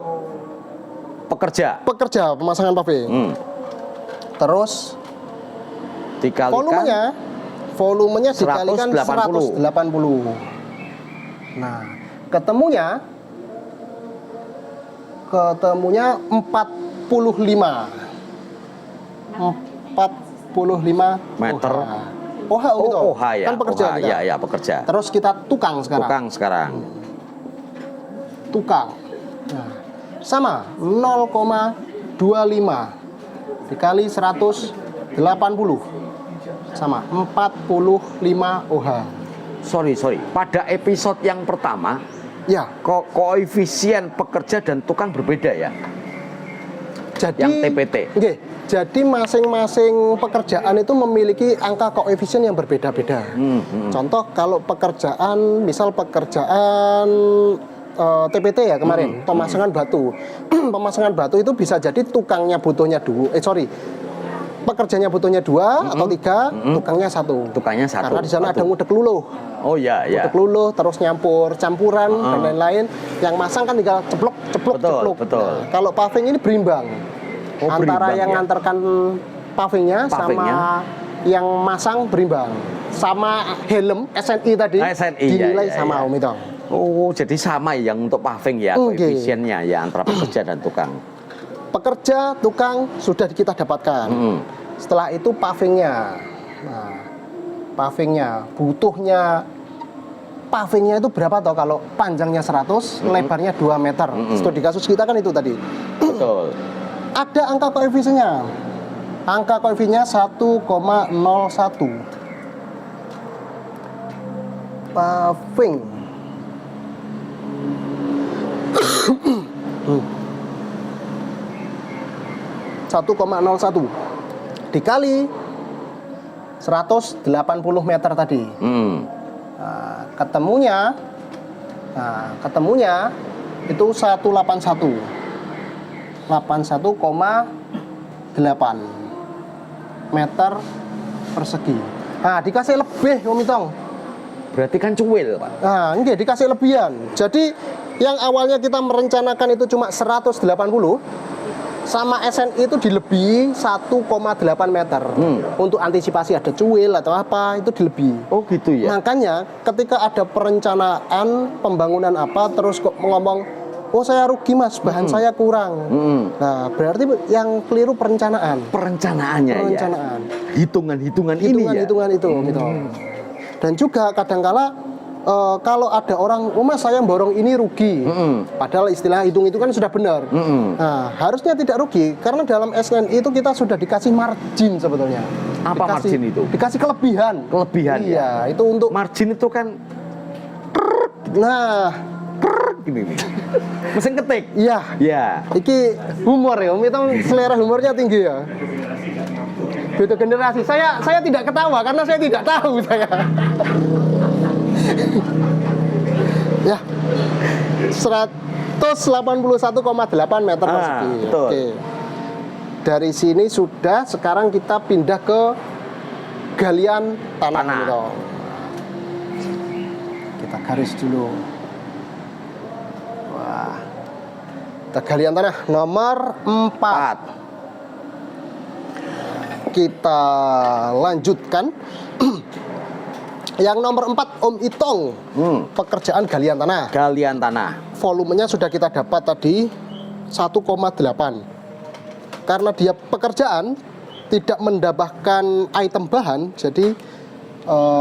S2: pekerja.
S1: Pekerja pemasangan paving. Terus
S2: Dikalikan
S1: volumenya dikalikan
S2: 180.
S1: 180. Nah, ketemunya 45. 45
S2: meter.
S1: OH gitu.
S2: OH ya.
S1: Kan pekerja
S2: OH,
S1: kita.
S2: ya, pekerja.
S1: Terus kita tukang sekarang. Tukang. Nah, sama 0,25 dikali 180 sama 45 OH.
S2: Sorry. Pada episode yang pertama,
S1: Ya,
S2: koefisien pekerja dan tukang berbeda ya.
S1: jadi
S2: Yang TPT.
S1: Oke, jadi masing-masing pekerjaan itu memiliki angka koefisien yang berbeda-beda. Contoh kalau pekerjaan, misal pekerjaan TPT ya kemarin, pemasangan batu. Pemasangan batu itu bisa jadi tukangnya butuhnya pekerjanya butuhnya 2 atau 3, tukangnya 1.
S2: Tukangnya 1.
S1: Karena di sana ada ngudek luluh.
S2: Oh ya.
S1: Ngudek luluh, terus campuran dan lain-lain. Yang masang kan tinggal ceplok.
S2: Betul.
S1: Nah, kalau paving ini berimbang. Antara
S2: berimbang,
S1: yang
S2: ya.
S1: ngantarkan pavingnya sama yang masang berimbang. Sama helm SNI tadi
S2: SNI,
S1: dinilai
S2: ya,
S1: sama Om Itong.
S2: Oh, jadi sama yang untuk paving ya, koefisiennya ya antara pekerja dan tukang.
S1: Pekerja, tukang sudah kita dapatkan. Setelah itu pavingnya. Nah, pavingnya butuhnya pavingnya itu berapa toh? Kalau panjangnya 100, lebarnya 2 meter. Studi kasus kita kan itu tadi.
S2: Betul.
S1: Ada angka koefisiennya. Angka koefisiennya 1,01. Paving 1,01 dikali 180 meter tadi. Nah, ketemunya itu 181. 81,8 meter persegi. Nah, dikasih lebih Om Itong.
S2: Berarti kan cuil, Pak.
S1: Nah, ini dikasih lebihan. Jadi yang awalnya kita merencanakan itu cuma 180, sama SNI itu dilebihi 1,8 meter. Untuk antisipasi ada cuil atau apa, itu dilebihi.
S2: Oh gitu ya.
S1: Makanya ketika ada perencanaan pembangunan apa, terus kok ngomong, oh saya rugi mas, bahan saya kurang. Nah, berarti yang keliru perencanaan.
S2: Perencanaannya ya. Hitungan-hitungan ini ya.
S1: Hitungan itu gitu. Dan juga kadangkala kalau ada orang, oh mas saya borong ini rugi, padahal istilah hitung itu kan sudah benar. Nah, harusnya tidak rugi karena dalam SNI itu kita sudah dikasih margin sebetulnya.
S2: Apa margin itu?
S1: Dikasih kelebihan.
S2: Kelebihan.
S1: Iya, itu untuk
S2: margin itu kan.
S1: Nah,
S2: Ini. Mesin ketik.
S1: iya.
S2: Ya.
S1: Iki humor ya, Om itu selera humornya tinggi ya. Beda generasi. Saya tidak ketawa karena saya tidak tahu saya. Ya. 181,8 meter persegi.
S2: Betul.
S1: Oke. Dari sini sudah, sekarang kita pindah ke galian tanah. Gitu. Kita garis dulu. Wah. Galian tanah nomor 4. Kita lanjutkan. Yang nomor 4 Om Itong, pekerjaan galian tanah.
S2: Galian tanah.
S1: Volumenya sudah kita dapat tadi 1,8. Karena dia pekerjaan tidak mendapatkan item bahan, jadi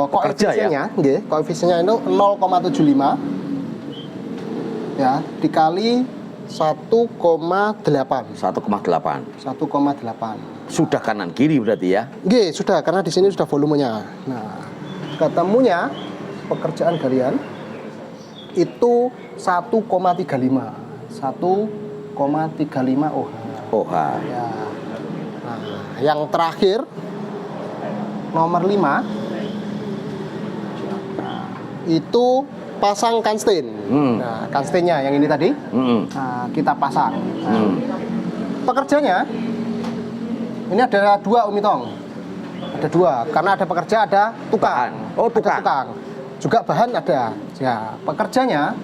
S1: koefisiennya,
S2: ya?
S1: Koefisiennya itu 0,75 ya dikali 1,8.
S2: 1,8. Sudah kanan kiri berarti ya?
S1: Nggih, sudah, karena di sini sudah volumenya. Nah, ketemunya pekerjaan galian itu 1,35. 1,35 OH.
S2: OH.
S1: Ya. Nah, yang terakhir nomor 5 itu pasang Kanstin. Nah, Kanstinnya yang ini tadi, nah, kita pasang. Nah, pekerjanya ini ada 2 Om Itong. Ada 2, karena ada pekerja, ada tukang.
S2: Oh, tukang.
S1: Ada tukang. Juga bahan ada. Ya, pekerjanya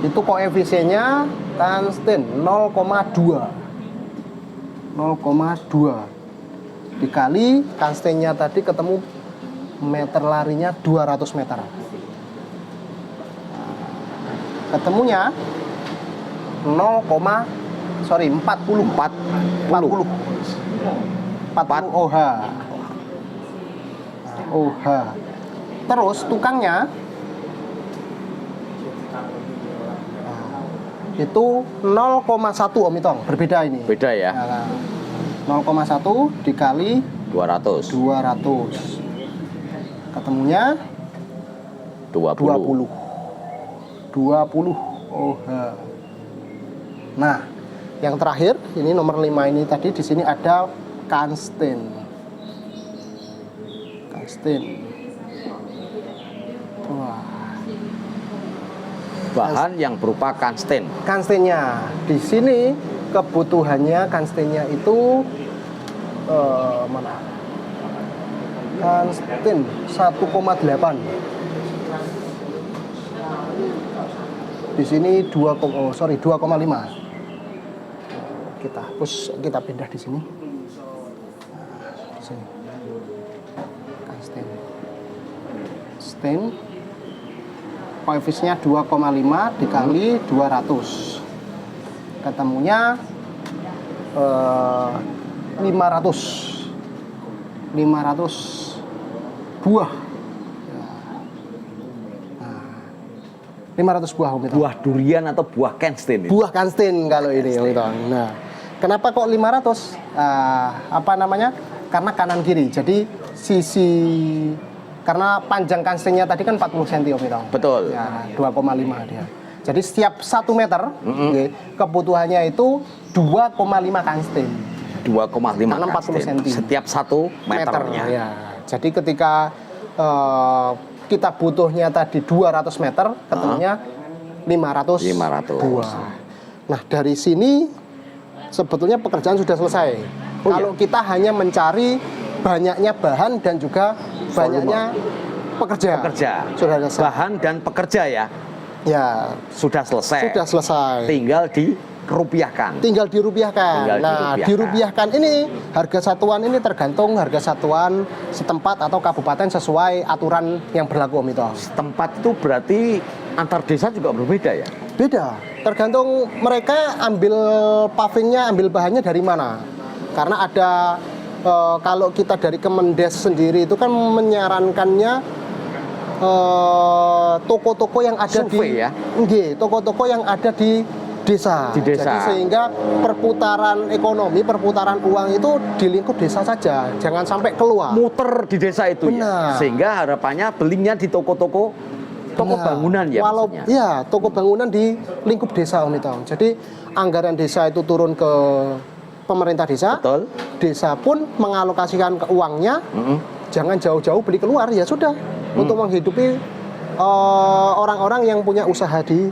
S1: itu koefisiennya Kanstin 0,2. 0,2 dikali Kanstinnya tadi ketemu meter larinya 200 meter. Ketemunya 40 OH. OH. Terus tukangnya itu 0,1 Om Itong, berbeda ini.
S2: Beda ya.
S1: Nah, 0,1 dikali
S2: 200.
S1: 200. Ketemunya 20. 20 OH. Nah, yang terakhir ini nomor 5 ini tadi di sini ada Kanstin. Wah.
S2: Bahan yang berupa Kanstin.
S1: Kanstinnya di sini kebutuhannya Kanstinnya itu mana? Kanstin 1,8. Di sini 2,5. Kita hapus, kita pindah di sini. Nah, di sini. Kanstin. Koefisiennya 2,5 dikali 200. Ketemunya 500 buah. Nah, 500 buah Om Itong.
S2: Buah durian atau buah Kanstin?
S1: Buah Kanstin kalau ini Om Itong. Nah, kenapa kok 500? Apa namanya? Karena kanan kiri. Jadi karena panjang Kanstinnya tadi kan 40 cm Om Itong.
S2: Betul.
S1: Ya, 2,5 dia. Jadi setiap 1 meter kebutuhannya itu 2,5 Kanstin.
S2: 2,5
S1: karena 40 cm.
S2: Setiap 1 meternya.
S1: Ya. Jadi ketika kita butuhnya tadi 200 meter, ketemunya 500 buah. Nah, dari sini sebetulnya pekerjaan sudah selesai. Kalau kita hanya mencari banyaknya bahan dan juga banyaknya pekerja. Sudah selesai.
S2: Bahan dan pekerja ya.
S1: Ya,
S2: sudah selesai. Tinggal dirupiahkan.
S1: Nah, dirupiahkan ini harga satuan ini tergantung harga satuan setempat atau kabupaten sesuai aturan yang berlaku Om Itong.
S2: Setempat itu berarti antar desa juga berbeda ya?
S1: Beda. Tergantung mereka ambil pavingnya, ambil bahannya dari mana. Karena ada kalau kita dari Kemendes sendiri itu kan menyarankannya toko-toko yang ada toko-toko yang ada di desa. Jadi sehingga perputaran ekonomi, perputaran uang itu di lingkup desa saja, jangan sampai keluar.
S2: Muter di desa itu. Ya. Sehingga harapannya belinya di toko bangunan ya.
S1: Toko bangunan di lingkup desa Om Itong. Jadi anggaran desa itu turun ke pemerintah desa.
S2: Betul.
S1: Desa pun mengalokasikan ke uangnya. Jangan jauh-jauh beli keluar, ya sudah. Untuk menghidupi orang-orang yang punya usaha di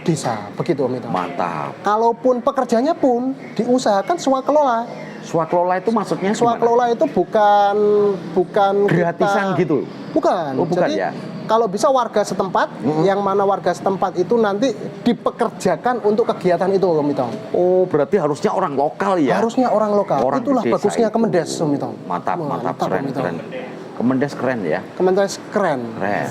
S1: desa, begitu Om Itong.
S2: Mantap.
S1: Kalaupun pekerjanya pun diusahakan swakelola.
S2: Swakelola itu maksudnya
S1: swakelola itu bukan
S2: gratisan
S1: kita,
S2: gitu.
S1: Bukan.
S2: Oh, bukan.
S1: Jadi
S2: ya.
S1: kalau bisa warga setempat, yang mana warga setempat itu nanti dipekerjakan untuk kegiatan itu, Om Itong.
S2: Oh, berarti harusnya orang lokal ya?
S1: Harusnya orang lokal.
S2: Orang
S1: Itulah
S2: di desa
S1: bagusnya
S2: itu.
S1: Kemendes, Om Itong.
S2: Mantap,
S1: Mantap,
S2: keren,
S1: Om Itong.
S2: keren. Kemendes keren ya?
S1: Kemendes keren.
S2: Keren.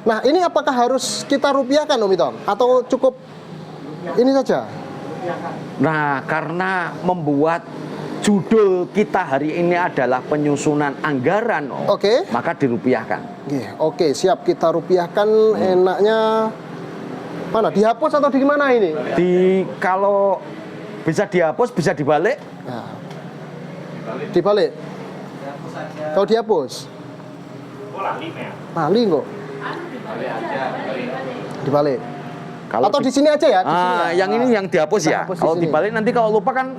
S1: Nah, ini apakah harus kita rupiahkan, Om Itong? Atau cukup ini saja?
S2: Nah, karena membuat judul kita hari ini adalah penyusunan anggaran, Om,
S1: Oke.
S2: maka dirupiahkan.
S1: Oke, siap, kita rupiahkan. Enaknya mana? Dihapus atau di mana ini?
S2: Kalau bisa dihapus, bisa dibalik.
S1: Nah, dibalik. Kalau dihapus? Lali kok. Dibalik. Atau di sini aja ya? Di sini ya?
S2: Yang ini yang dihapus
S1: Kita
S2: ya.
S1: hapus di
S2: Kalau
S1: sini.
S2: dibalik nanti kalau lupa kan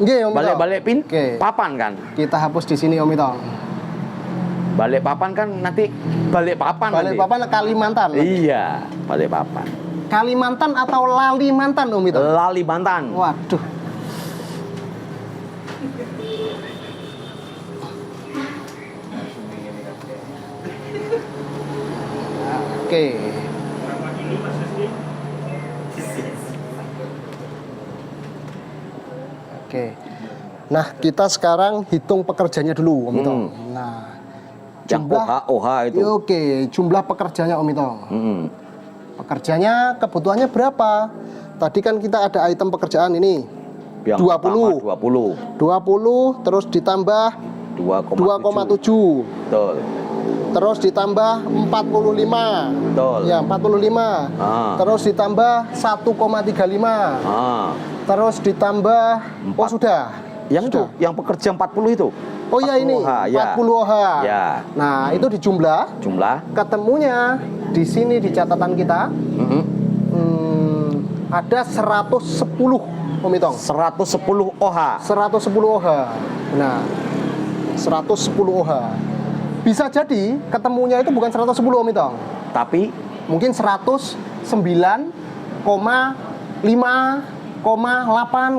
S1: Nggih, Om Itong.
S2: balik-balik
S1: Oke.
S2: papan kan.
S1: Kita hapus di sini, Om Itong.
S2: Balik papan kan nanti balik papan nanti.
S1: Balikpapan Kalimantan.
S2: Iya, balik papan.
S1: Kalimantan atau Lalimantan, Om Itong?
S2: Lalimantan.
S1: Waduh. Oke. Oke. Nah, kita sekarang hitung pekerjanya dulu, Om Itong. Nah,
S2: Yang OH itu.
S1: Oke, jumlah pekerjanya, Om Itong. Pekerjanya kebutuhannya berapa? Tadi kan kita ada item pekerjaan ini.
S2: Yang
S1: 20.
S2: pertama 20.
S1: 20 terus ditambah 2,7.
S2: Betul.
S1: Terus ditambah 45.
S2: Betul.
S1: Ya, 45. Terus ditambah 1,35. Terus ditambah oh sudah.
S2: Yang
S1: Sudah.
S2: itu, yang pekerja 40 itu.
S1: Oh ya ini 40 OH.
S2: Ya.
S1: Nah, itu dijumlah.
S2: Jumlah.
S1: Ketemunya di sini di catatan kita ada 110, Om Itong.
S2: 110 OH.
S1: 110 OH. Nah, 110 OH. Bisa jadi ketemunya itu bukan 110, Om Itong.
S2: Tapi
S1: Mungkin 109,5,8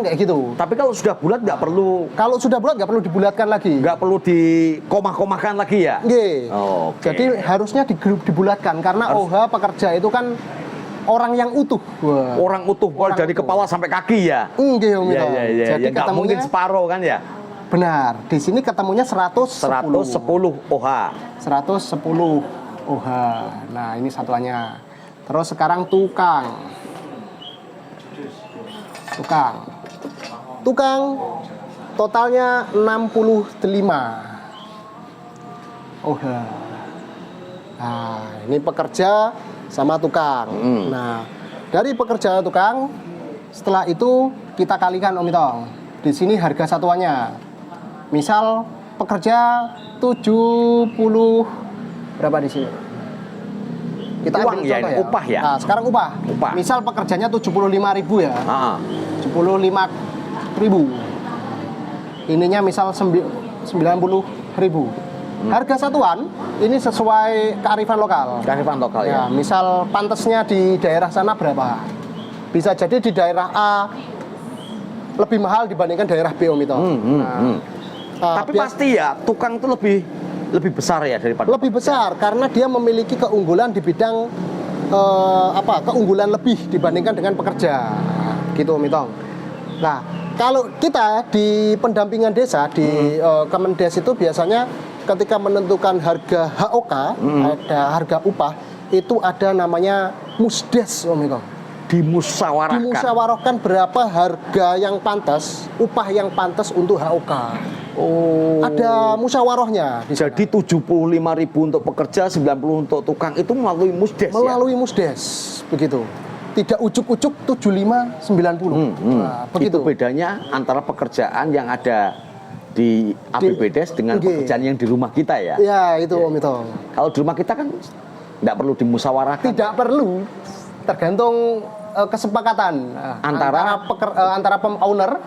S1: kayak gitu.
S2: tapi kalau sudah bulat nggak perlu
S1: Kalau sudah bulat nggak perlu dibulatkan lagi.
S2: di komah-komahkan lagi ya.
S1: Nggih.
S2: Oh, oke.
S1: Jadi harusnya dibulatkan karena OH pekerja itu kan orang yang utuh. Wah.
S2: Orang utuh
S1: Orang
S2: dari
S1: utuh.
S2: kepala sampai kaki ya.
S1: Nggih, Om Itong.
S2: Iya.
S1: Jadi
S2: Nggak
S1: ketemunya
S2: mungkin separuh kan ya.
S1: benar. Di sini ketemunya 110.
S2: 110 OH.
S1: 110 OH. Nah, ini satuannya. Terus sekarang tukang. Tukang totalnya 65 OH. Nah, ini pekerja sama tukang. Nah, dari pekerja tukang, setelah itu kita kalikan, Om Itong. Di sini harga satuannya. Misal pekerja 70 berapa di sini? Kita
S2: Uang
S1: ambil
S2: ya,
S1: contoh
S2: upah ya?
S1: Nah, sekarang upah.
S2: Upah.
S1: Misal pekerjanya 75.000 ya. 75.000. Ininya misal 90.000. Harga satuan ini sesuai kearifan lokal.
S2: Kearifan lokal
S1: Ya,
S2: ya.
S1: misal pantesnya di daerah sana berapa? Bisa jadi di daerah A lebih mahal dibandingkan daerah B, Om Itong.
S2: Tapi pasti ya tukang itu lebih besar ya daripada
S1: lebih besar karena dia memiliki keunggulan di bidang keunggulan lebih dibandingkan dengan pekerja. Gitu, Om Itong. Nah, kalau kita di pendampingan desa di Kemendes itu biasanya ketika menentukan harga HOK, ada harga upah, itu ada namanya musdes, Om Itong. Dimusyawarahkan berapa harga yang pantas, upah yang pantas untuk HOK.
S2: Oh.
S1: Ada musyawarahnya.
S2: Jadi 75.000 untuk pekerja, 90 untuk tukang itu melalui musdes
S1: Melalui musdes, begitu. Tidak ujuk-ujuk 75 90. Nah, begitu.
S2: Itu bedanya antara pekerjaan yang ada di APBDes dengan pekerjaan yang di rumah kita ya.
S1: Ya, itu Om Itong.
S2: Kalau di rumah kita kan tidak perlu dimusyawarahkan.
S1: Tidak perlu, tergantung kesepakatan antara owner,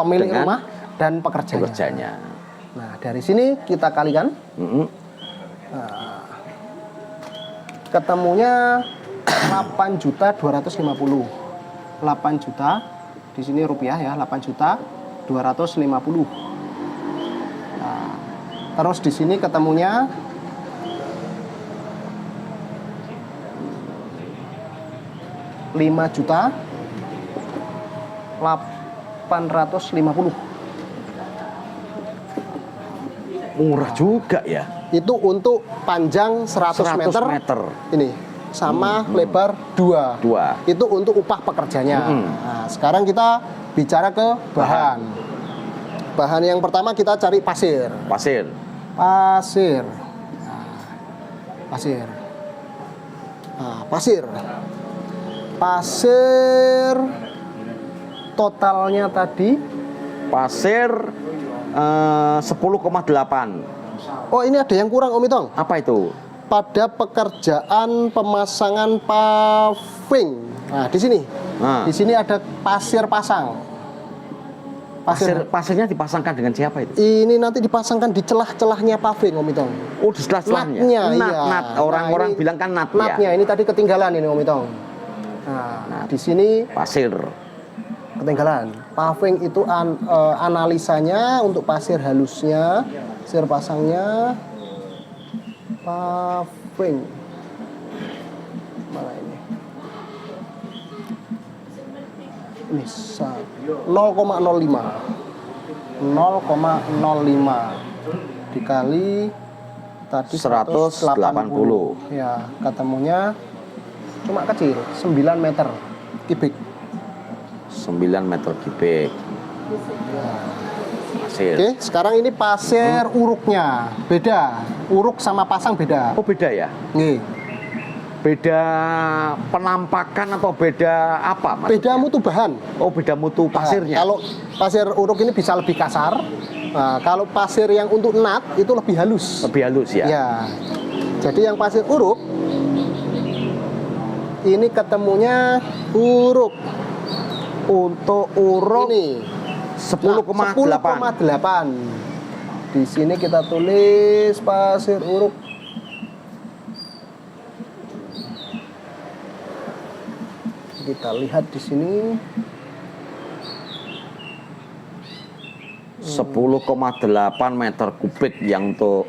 S1: pemilik
S2: dengan
S1: rumah dan pekerjanya. Nah, dari sini kita kalikan. Ketemunya 8.250. 8 juta di sini rupiah ya, 8.250. Nah, terus di sini ketemunya 5.850.000.
S2: Murah juga ya.
S1: Itu untuk panjang 100 meter. Ini sama lebar 2. Itu untuk upah pekerjanya. Nah, sekarang kita bicara ke bahan. Bahan yang pertama kita cari pasir.
S2: Pasir.
S1: Pasir totalnya tadi
S2: Pasir 10,8.
S1: oh ini ada yang kurang Om Itong.
S2: Apa itu?
S1: Pada pekerjaan pemasangan paving. Nah, di sini. Di sini ada pasir pasang.
S2: Pasirnya dipasangkan dengan siapa itu?
S1: Ini nanti dipasangkan di celah-celahnya paving Om Itong.
S2: Oh, di celah-celahnya.
S1: Natnya, iya.
S2: Orang-orang
S1: ini,
S2: bilang kan nat
S1: natnya
S2: ya.
S1: ini tadi ketinggalan ini Om Itong. Nah, di sini
S2: pasir.
S1: Ketinggalan. Paving itu analisanya untuk pasir halusnya, pasir pasangnya, paving. Mana ini? Ini 0,05. 0,05 dikali tadi 180. Ya, ketemunya cuma kecil, 9 meter kubik.
S2: 9 meter kubik. Pasir.
S1: Oke, sekarang ini pasir uruknya beda. Uruk sama pasang beda.
S2: Oh, beda ya?
S1: Nih.
S2: Beda penampakan atau beda apa, Mas?
S1: Beda mutu bahan.
S2: Oh, beda mutu pasirnya.
S1: Kalau pasir uruk ini bisa lebih kasar. Nah, kalau pasir yang untuk nat itu lebih halus.
S2: Lebih halus ya?
S1: Ya. Jadi yang pasir uruk ini ketemunya uruk.
S2: Untuk uruk
S1: ini
S2: 10,8.
S1: 10,8. Di sini kita tulis pasir uruk. Kita lihat di sini
S2: 10,8 meter kubik yang untuk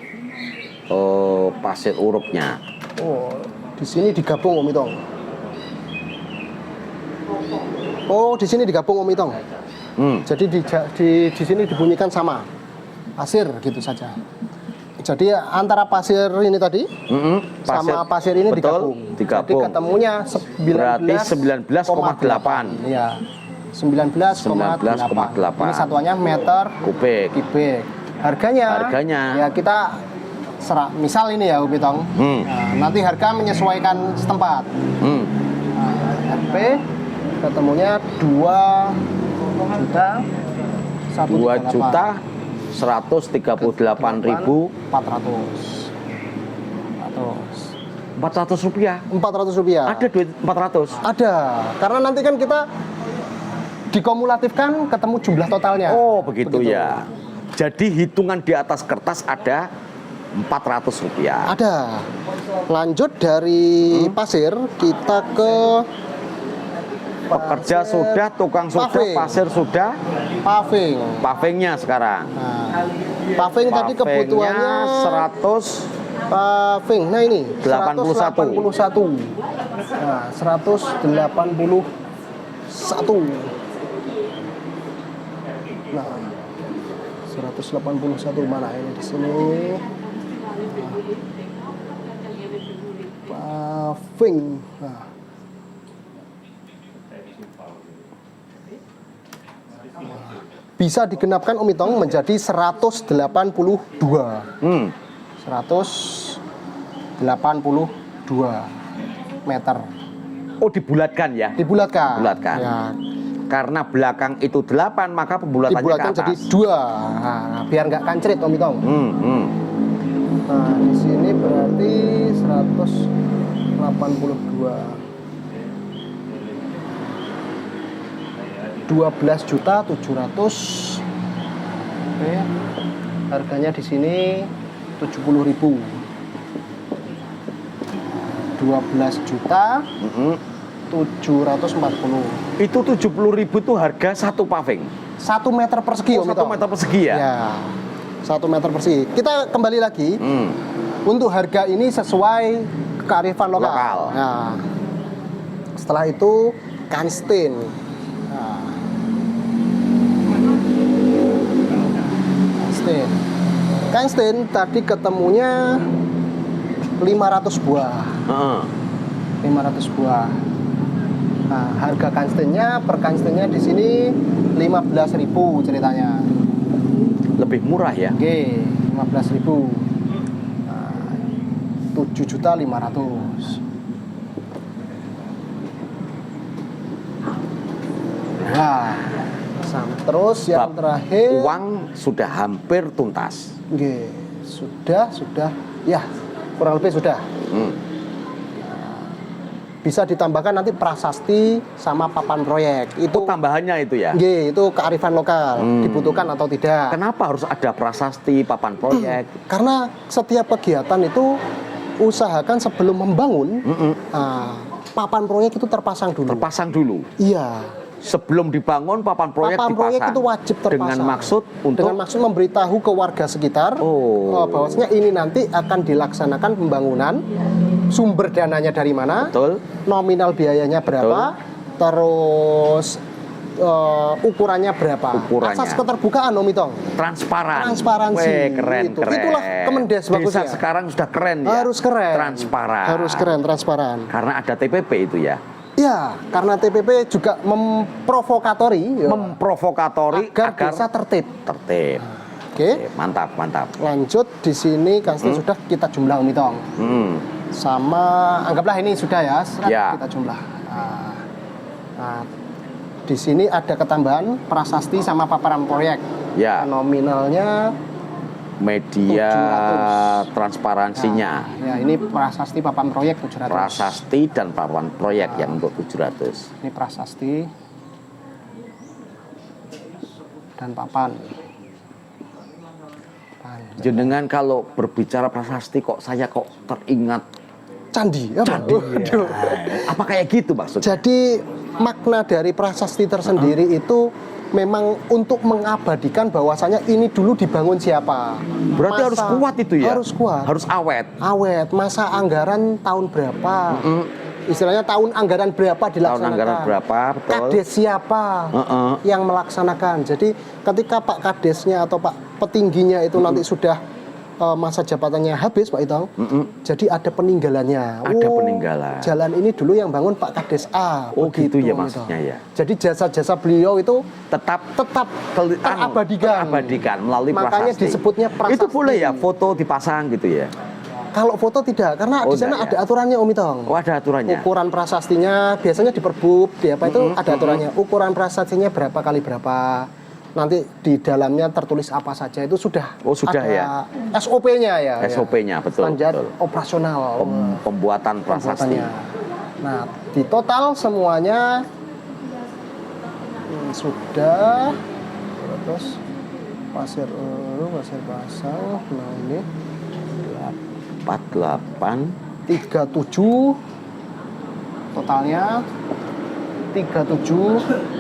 S2: pasir uruknya.
S1: Oh, di sini digabung Om Itong. Oh, di sini digabung Om Itong. Jadi di sini dibunyikan sama pasir gitu saja. Jadi antara pasir ini tadi sama pasir ini
S2: betul,
S1: digabung. Jadi ketemunya
S2: 19,8.
S1: Iya. 19,8. Ini satuannya meter kubik. Harganya ya kita misal ini ya Om Itong. Nah, nanti harga menyesuaikan setempat. RP ketemunya
S2: 2.138.400 rupiah.
S1: 400 rupiah.
S2: Ada duit 400?
S1: Ada. Karena nanti kan kita dikumulatifkan ketemu jumlah totalnya.
S2: Oh, begitu ya. Jadi hitungan di atas kertas ada 400 rupiah.
S1: Ada. Lanjut dari pasir kita ke
S2: pekerja sudah, tukang sudah, pasir sudah, pavingnya sekarang.
S1: Nah, paving tadi kebutuhannya
S2: 100
S1: paving. Nah ini
S2: 81.
S1: Nah, 181. Nah, 181 mana ini di sini? Paving. Nah. Bisa digenapkan Om Itong menjadi 182. 182 meter.
S2: Oh, dibulatkan ya?
S1: Dibulatkan. Ya.
S2: Karena belakang itu 8, maka pembulatannya
S1: dibulatkan
S2: ke atas.
S1: jadi 2. Nah, biar nggak kancrit Om Itong. Nah, di sini berarti 182. 12.700.000. Oke. Harganya di sini 70.000. 12.740.000.
S2: Itu 70.000 tuh harga satu paving.
S1: 1 meter persegi.
S2: Oh, 1 meter persegi ya?
S1: Ya. 1 meter persegi. Kita kembali lagi. Untuk harga ini sesuai kearifan lokal.
S2: Nah,
S1: setelah itu Kainstein. Nah, Kainstein tadi ketemunya 500 buah. 500 buah. Nah, harga Kainsteinnya per Kainsteinnya di sini 15.000 ceritanya.
S2: Lebih murah ya?
S1: Oke, 15.000. Nah, 7.500.000. Nah, terus yang terakhir
S2: uang sudah hampir tuntas.
S1: Oke, sudah ya, kurang lebih sudah. Bisa ditambahkan nanti prasasti sama papan proyek. Itu
S2: tambahannya itu ya?
S1: Itu kearifan lokal, dibutuhkan atau tidak.
S2: Kenapa harus ada prasasti, papan proyek?
S1: Karena setiap kegiatan itu usahakan sebelum membangun, papan proyek itu terpasang dulu.
S2: Terpasang dulu?
S1: Iya.
S2: Sebelum dibangun papan proyek
S1: papan
S2: dipasang.
S1: Proyek itu wajib terpasang. Dengan maksud memberitahu ke warga sekitar bahwasanya ini nanti akan dilaksanakan pembangunan, sumber dananya dari mana,
S2: betul,
S1: nominal biayanya berapa, betul, terus ukurannya berapa. Asas keterbukaan Om Itong. Transparansi.
S2: Weh, keren.
S1: Itulah Kemendes bagusnya.
S2: Desa sekarang sudah keren ya.
S1: Harus keren.
S2: Transparan. Karena ada TPP itu ya.
S1: Ya, karena TPP juga memprovokatori agar desa tertib. Oke.
S2: Mantap.
S1: Lanjut di sini Kainstein sudah kita jumlah Om Itong. Sama anggaplah ini sudah ya. Kita jumlah. Nah, di sini ada ketambahan prasasti sama paparan proyek.
S2: Ya.
S1: Nominalnya
S2: media 700. Transparansinya.
S1: Ya, ini prasasti papan proyek 700.
S2: Prasasti dan papan proyek yang untuk 700.
S1: Ini prasasti dan papan.
S2: Jenengan kalau berbicara prasasti saya kok teringat
S1: candi.
S2: Ya. Apa kayak gitu maksudnya?
S1: Jadi makna dari prasasti tersendiri itu memang untuk mengabadikan bahwasanya ini dulu dibangun siapa.
S2: Berarti harus kuat itu ya?
S1: Harus kuat.
S2: Harus awet.
S1: Masa anggaran tahun berapa? Istilahnya tahun anggaran berapa dilaksanakan?
S2: Tahun anggaran berapa, betul.
S1: Kades siapa yang melaksanakan? Jadi ketika Pak Kadesnya atau Pak Petingginya itu nanti sudah masa jabatannya habis Pak Itong, jadi ada peninggalannya.
S2: Peninggalan.
S1: Jalan ini dulu yang bangun Pak Kades A.
S2: Gitu ya maksudnya ya.
S1: Jadi jasa-jasa beliau itu
S2: tetap
S1: terabadikan
S2: melalui prasasti.
S1: Makanya disebutnya prasasti.
S2: Itu boleh ya foto dipasang gitu ya?
S1: Kalau foto tidak, karena di sana ada aturannya Om Itong.
S2: Ada aturannya.
S1: Ukuran prasastinya biasanya di Perbub, di apa itu ada aturannya. Ukuran prasastinya berapa kali berapa. Nanti di dalamnya tertulis apa saja itu sudah
S2: ada
S1: ya. SOP-nya ya.
S2: SOP-nya betul.
S1: Standar
S2: betul.
S1: Operasional
S2: pembuatan prasasti.
S1: Nah, di total semuanya sudah terus pasir pasang. Nah, ini
S2: 48
S1: 37 totalnya 37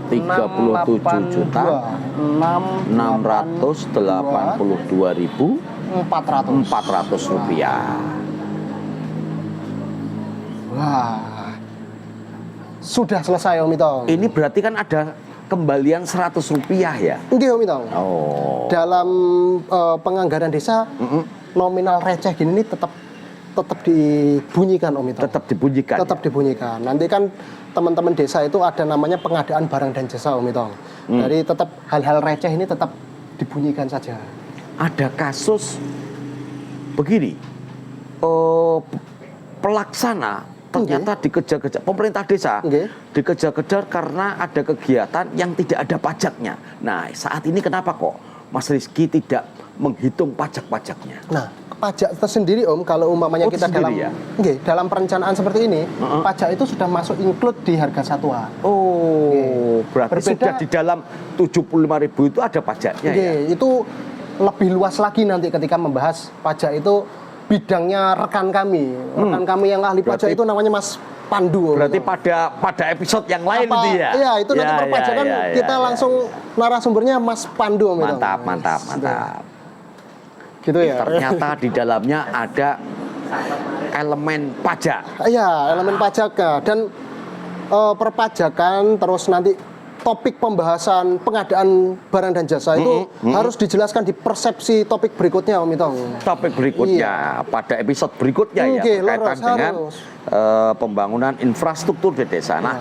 S2: 37.682.400 rupiah.
S1: Wah, sudah selesai Om Itong.
S2: Ini berarti kan ada kembalian 100 rupiah ya?
S1: Enggak Om Itong. Dalam penganggaran desa nominal receh gini tetap dibunyikan Om Itong.
S2: Tetap dibunyikan.
S1: Nanti kan teman-teman desa itu ada namanya pengadaan barang dan jasa Om Itong. Jadi tetap hal-hal receh ini tetap dibunyikan saja.
S2: Ada kasus begini, pelaksana ternyata dikejar-kejar pemerintah desa, dikejar-kejar karena ada kegiatan yang tidak ada pajaknya. Nah, saat ini kenapa kok Mas Rizky tidak menghitung pajak-pajaknya?
S1: Nah, pajak tersendiri Om, kalau umpamanya kita dalam perencanaan seperti ini, pajak itu sudah masuk include di harga satuan.
S2: Berarti sudah di dalam 75.000 itu ada pajaknya ya?
S1: Itu lebih luas lagi nanti ketika membahas pajak itu bidangnya rekan kami yang ahli pajak itu namanya Mas Pandu.
S2: Berarti pada episode yang lain itu ya?
S1: Iya, itu nanti perpajakan kita langsung narasumbernya Mas Pandu.
S2: Mantap.
S1: Gitu ya.
S2: Ternyata di dalamnya ada elemen pajak.
S1: Iya, elemen pajaknya dan perpajakan, terus nanti topik pembahasan pengadaan barang dan jasa itu harus dijelaskan di persepsi topik berikutnya, Om Itong.
S2: Topik berikutnya pada episode berikutnya ya berkaitan dengan pembangunan infrastruktur di desa. Nah,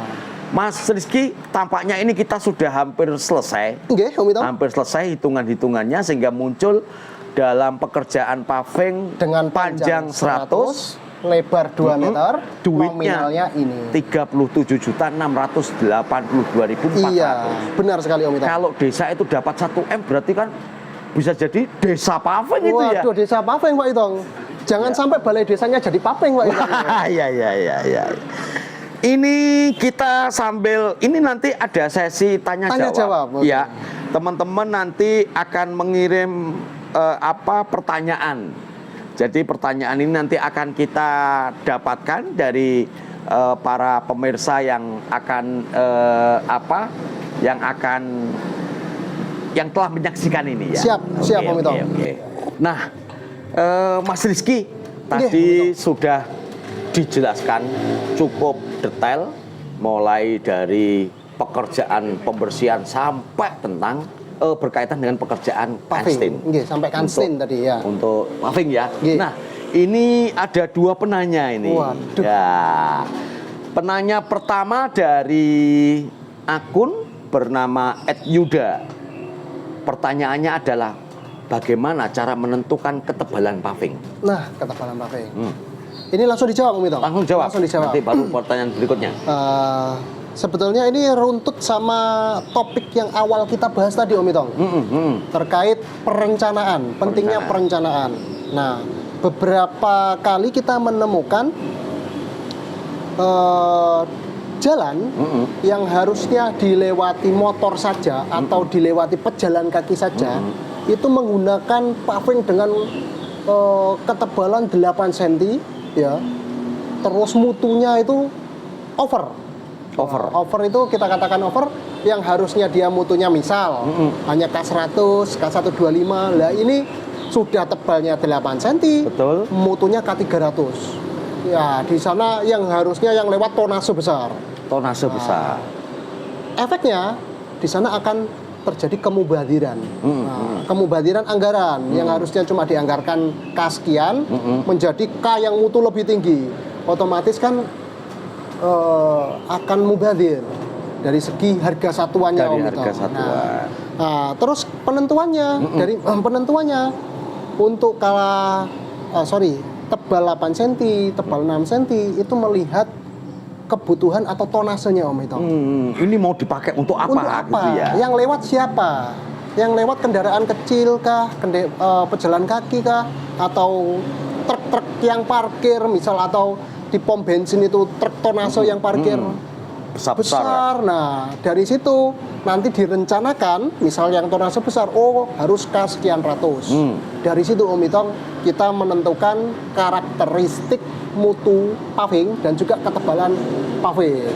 S2: Mas Rizky, tampaknya ini kita sudah hampir selesai.
S1: Om Itong.
S2: Hampir selesai hitungan-hitungannya sehingga muncul dalam pekerjaan paving
S1: dengan
S2: panjang 100,
S1: lebar 2 meter,
S2: duitnya
S1: nominalnya ini
S2: 37.682.400.
S1: Iya, benar sekali Om Itong.
S2: Kalau desa itu dapat 1 M berarti kan bisa jadi desa paving itu ya.
S1: Waduh, desa paving Pak Itong. Jangan sampai balai desanya jadi paving Pak Itong.
S2: Iya. Ini kita sambil ini nanti ada sesi tanya jawab. Ya, teman-teman nanti akan mengirim pertanyaan. Jadi pertanyaan ini nanti akan kita dapatkan dari para pemirsa yang akan yang telah menyaksikan ini ya.
S1: Siap Om Itong.
S2: Oke. Nah, Mas Rizky tadi sudah dijelaskan cukup detail mulai dari pekerjaan pembersihan sampai tentang berkaitan dengan pekerjaan
S1: paving. Sampai kanstin tadi ya.
S2: Untuk paving ya. Nah, ini ada 2 penanya ini.
S1: Waduh.
S2: Ya. Penanya pertama dari akun bernama @yuda. Pertanyaannya adalah bagaimana cara menentukan ketebalan paving?
S1: Nah, ketebalan paving. Ini langsung dijawab Om Itong.
S2: Langsung jawab.
S1: dijawab.
S2: Nanti baru pertanyaan berikutnya.
S1: Sebetulnya ini runtut sama topik yang awal kita bahas tadi Om Itong. Terkait perencanaan, pentingnya perencanaan. Nah, beberapa kali kita menemukan jalan yang harusnya dilewati motor saja atau dilewati pejalan kaki saja itu menggunakan paving dengan ketebalan 8 cm ya. Terus mutunya itu over itu kita katakan over yang harusnya dia mutunya misal hanya K100, K125. Lah ini sudah tebalnya 8 cm.
S2: Betul.
S1: Mutunya K300. Ya, di sana yang harusnya yang lewat tonase besar. Efeknya di sana akan terjadi kemubadiran. Kemubadiran anggaran yang harusnya cuma dianggarkan K sekian menjadi K yang mutu lebih tinggi. Otomatis kan akan mubadir dari segi harga satuannya Om Itong. Nah, terus penentuannya dari penentuannya untuk tebal 8 cm, tebal 6 cm itu melihat kebutuhan atau tonasenya Om Itong.
S2: Ini mau dipakai untuk apa?
S1: Untuk apa?
S2: Gitu ya?
S1: Yang lewat siapa? Yang lewat kendaraan kecil kah, pejalan kaki kah, atau truk-truk yang parkir misal, atau di pom bensin itu truk tonase yang parkir besar. Nah, dari situ nanti direncanakan misal yang tonase besar, harus K sekian ratus. Dari situ Om Itong kita menentukan karakteristik mutu paving dan juga ketebalan paving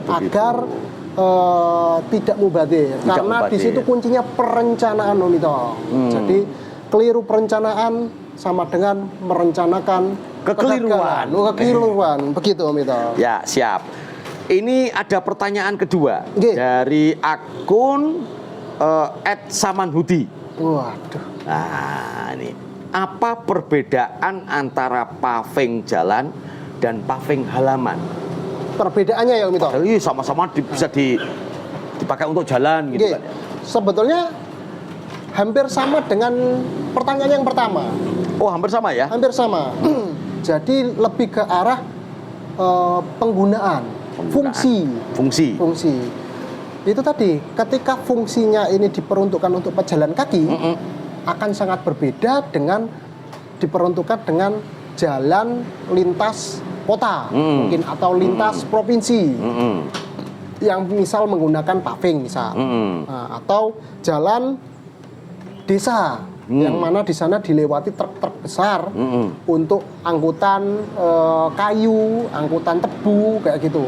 S1: agar tidak mubadir. Karena di situ kuncinya perencanaan Om Itong. Jadi keliru perencanaan sama dengan merencanakan kekeliruan. Begitu Om Itong.
S2: Ya, siap. Ini ada pertanyaan kedua dari akun @samanhudi.
S1: Waduh.
S2: Nah, ini apa perbedaan antara paving jalan dan paving halaman?
S1: Perbedaannya ya Om Itong?
S2: Jadi sama-sama bisa dipakai untuk jalan gitu kan.
S1: Sebetulnya hampir sama dengan pertanyaan yang pertama.
S2: Oh, hampir sama ya?
S1: Hampir sama. Jadi lebih ke arah penggunaan. Fungsi. Itu tadi, ketika fungsinya ini diperuntukkan untuk pejalan kaki, akan sangat berbeda dengan diperuntukkan dengan jalan lintas kota, mungkin, atau lintas provinsi, yang misal menggunakan paving misal, atau jalan desa, yang mana di sana dilewati truk-truk besar untuk angkutan kayu, angkutan tebu kayak gitu.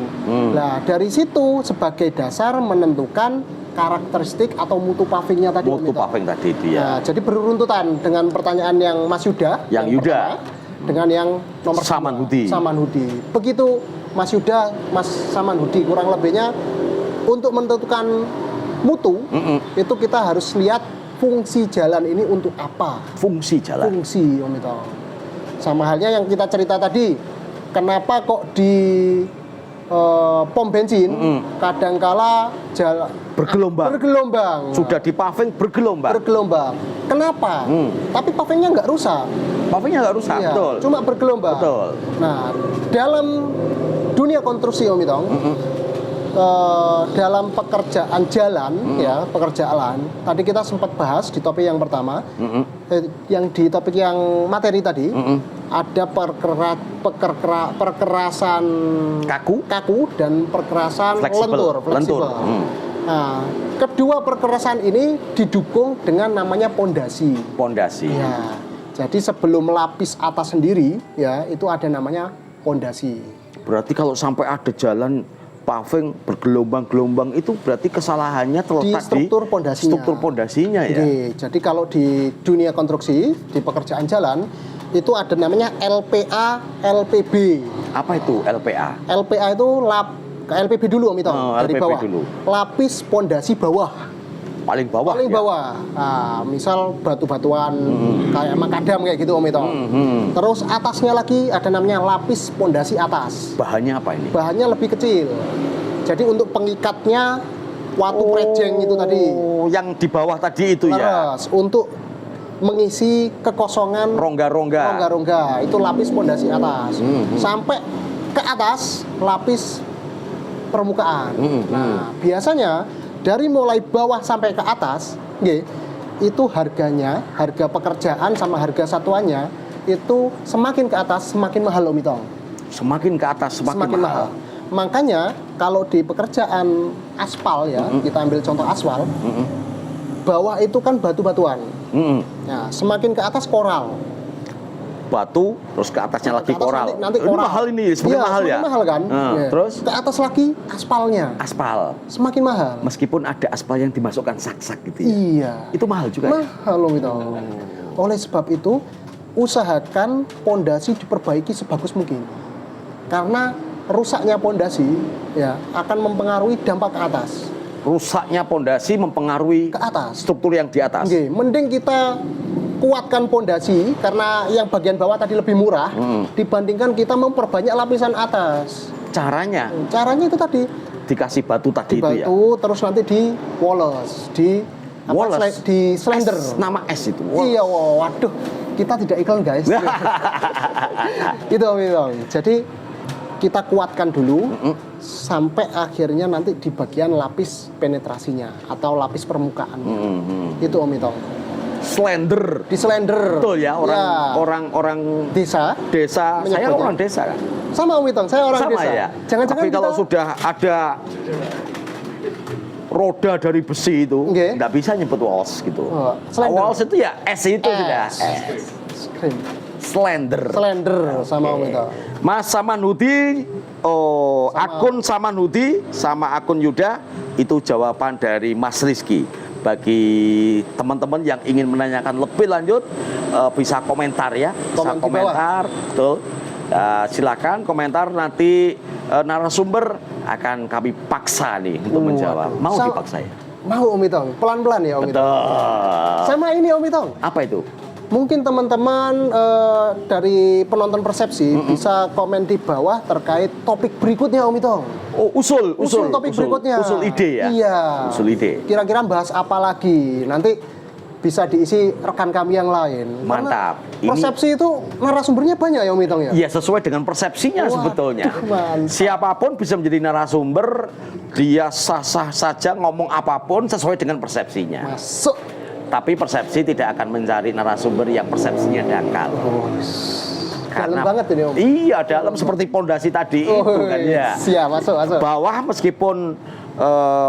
S1: Nah, dari situ sebagai dasar menentukan karakteristik atau mutu pavingnya tadi.
S2: Mutu paving tadi dia.
S1: Nah, jadi beruruntutan dengan pertanyaan yang Mas Yuda.
S2: Yang Yuda.
S1: Pertama, dengan yang nomor
S2: Samanhudi.
S1: Samanhudi. Begitu Mas Yuda, Mas Samanhudi, kurang lebihnya untuk menentukan mutu itu kita harus lihat fungsi jalan ini untuk apa.
S2: Fungsi jalan.
S1: Fungsi, Om Ito. Sama halnya yang kita cerita tadi, kenapa kok di pom bensin kadangkala bergelombang.
S2: Sudah di paving bergelombang.
S1: Kenapa? Tapi pavingnya nggak rusak.
S2: Pavingnya nggak rusak,
S1: Iya,
S2: betul.
S1: cuma bergelombang.
S2: Betul.
S1: Nah, dalam dunia konstruksi, Om Itong, dalam pekerjaan jalan, pekerjaan. Tadi kita sempat bahas di topik yang pertama, yang di topik yang materi tadi, ada perkerasan kaku dan perkerasan
S2: Fleksibel.
S1: lentur. Nah, kedua perkerasan ini didukung dengan namanya pondasi. Ya, jadi sebelum lapis atas sendiri, ya itu ada namanya pondasi.
S2: Berarti kalau sampai ada jalan paving bergelombang-gelombang itu berarti kesalahannya terletak
S1: di struktur pondasinya.
S2: Ya.
S1: Jadi kalau di dunia konstruksi, di pekerjaan jalan itu ada namanya LPA, LPB.
S2: Apa itu LPA?
S1: LPA itu LPB dulu, Om Ito, dari
S2: LPB
S1: bawah.
S2: dulu.
S1: Lapis pondasi bawah.
S2: Paling bawah.
S1: Nah, misal batu-batuan kayak makadam kayak gitu, Om Ito. Terus atasnya lagi ada namanya lapis pondasi atas.
S2: Bahannya apa ini?
S1: Bahannya lebih kecil. Jadi untuk pengikatnya watu prejeng itu tadi.
S2: Yang di bawah tadi itu ya.
S1: Untuk mengisi kekosongan rongga-rongga itu lapis pondasi atas. Sampai ke atas lapis permukaan. Nah, biasanya dari mulai bawah sampai ke atas, itu harga pekerjaan sama harga satuannya itu semakin ke atas semakin mahal, Om Itong.
S2: Semakin ke atas semakin mahal.
S1: Makanya kalau di pekerjaan aspal ya, kita ambil contoh aspal, bawah itu kan batu-batuan. Nah, semakin ke atas koral.
S2: Batu, terus ke atasnya lagi koral.
S1: Nanti
S2: ini
S1: koral.
S2: mahal ini, semakin mahal ya.
S1: Mahal kan?
S2: Terus
S1: ke atas lagi aspalnya.
S2: Aspal.
S1: Semakin mahal.
S2: Meskipun ada aspal yang dimasukkan sak-sak gitu ya.
S1: Iya.
S2: Itu mahal juga.
S1: Mahal loh itu. Oleh sebab itu, usahakan pondasi diperbaiki sebagus mungkin. Karena rusaknya pondasi ya akan mempengaruhi dampak ke atas.
S2: Rusaknya pondasi mempengaruhi
S1: ke atas.
S2: Struktur yang di atas.
S1: Mending kita kuatkan pondasi karena yang bagian bawah tadi lebih murah dibandingkan kita memperbanyak lapisan atas.
S2: Caranya
S1: itu tadi
S2: dikasih batu tadi
S1: itu ya. Terus nanti di woles, di slender.
S2: Nama S itu.
S1: Iya, waduh. Kita tidak iklan, guys. Itu. Jadi kita kuatkan dulu sampai akhirnya nanti di bagian lapis penetrasinya atau lapis permukaan. Itu, Om Ito.
S2: Slender.
S1: Di slender.
S2: Betul ya, orang desa. Saya orang desa kan.
S1: Sama, Om Itong, saya orang desa.
S2: Ya.
S1: Jangan-jangan
S2: kalau sudah ada roda dari besi itu nggak bisa nyebut walls gitu. Walls itu ya S itu sudah. Slender
S1: sama Om Ito.
S2: Mas Samanhudi, akun Samanhudi sama akun Yuda itu jawaban dari Mas Rizky. Bagi teman-teman yang ingin menanyakan lebih lanjut bisa komentar ya, komentar, betul. Silakan komentar, nanti narasumber akan kami paksa nih untuk menjawab. Mau dipaksa ya?
S1: Mau, Om Itong, pelan-pelan ya, Om Itong. Sama ini, Om Itong.
S2: Apa itu?
S1: Mungkin teman-teman dari penonton persepsi bisa komen di bawah terkait topik berikutnya, Om Itong.
S2: Usul
S1: topik berikutnya.
S2: Usul ide ya.
S1: Iya.
S2: Usul ide.
S1: Kira-kira bahas apa lagi? Nanti bisa diisi rekan kami yang lain.
S2: Mantap.
S1: Persepsi itu narasumbernya banyak ya, Om Itong ya?
S2: Iya, sesuai dengan persepsinya sebetulnya. Siapapun bisa menjadi narasumber, dia sah-sah saja ngomong apapun sesuai dengan persepsinya.
S1: Masuk.
S2: Tapi persepsi tidak akan mencari narasumber yang persepsinya dangkal.
S1: Karena dalam banget ini, Om.
S2: Iya, dalam seperti pondasi tadi itu kan ya.
S1: Siap, masuk.
S2: Bawah meskipun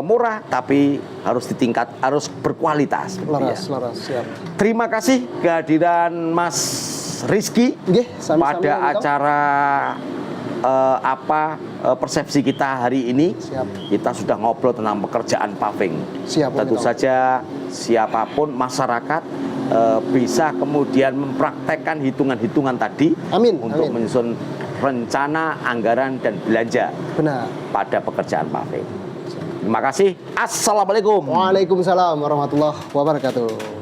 S2: murah tapi harus berkualitas.
S1: Laras, siap.
S2: Terima kasih kehadiran Mas Rizky pada acara persepsi kita hari ini.
S1: Siap.
S2: Kita sudah ngobrol tentang pekerjaan paving.
S1: Siap.
S2: Tentu saja siapapun masyarakat bisa kemudian mempraktekkan hitungan-hitungan tadi
S1: Amin,
S2: untuk
S1: amin.
S2: menyusun rencana, anggaran, dan belanja
S1: Benar.
S2: pada pekerjaan paving. Terima kasih. Assalamualaikum.
S1: Waalaikumsalam warahmatullahi wabarakatuh.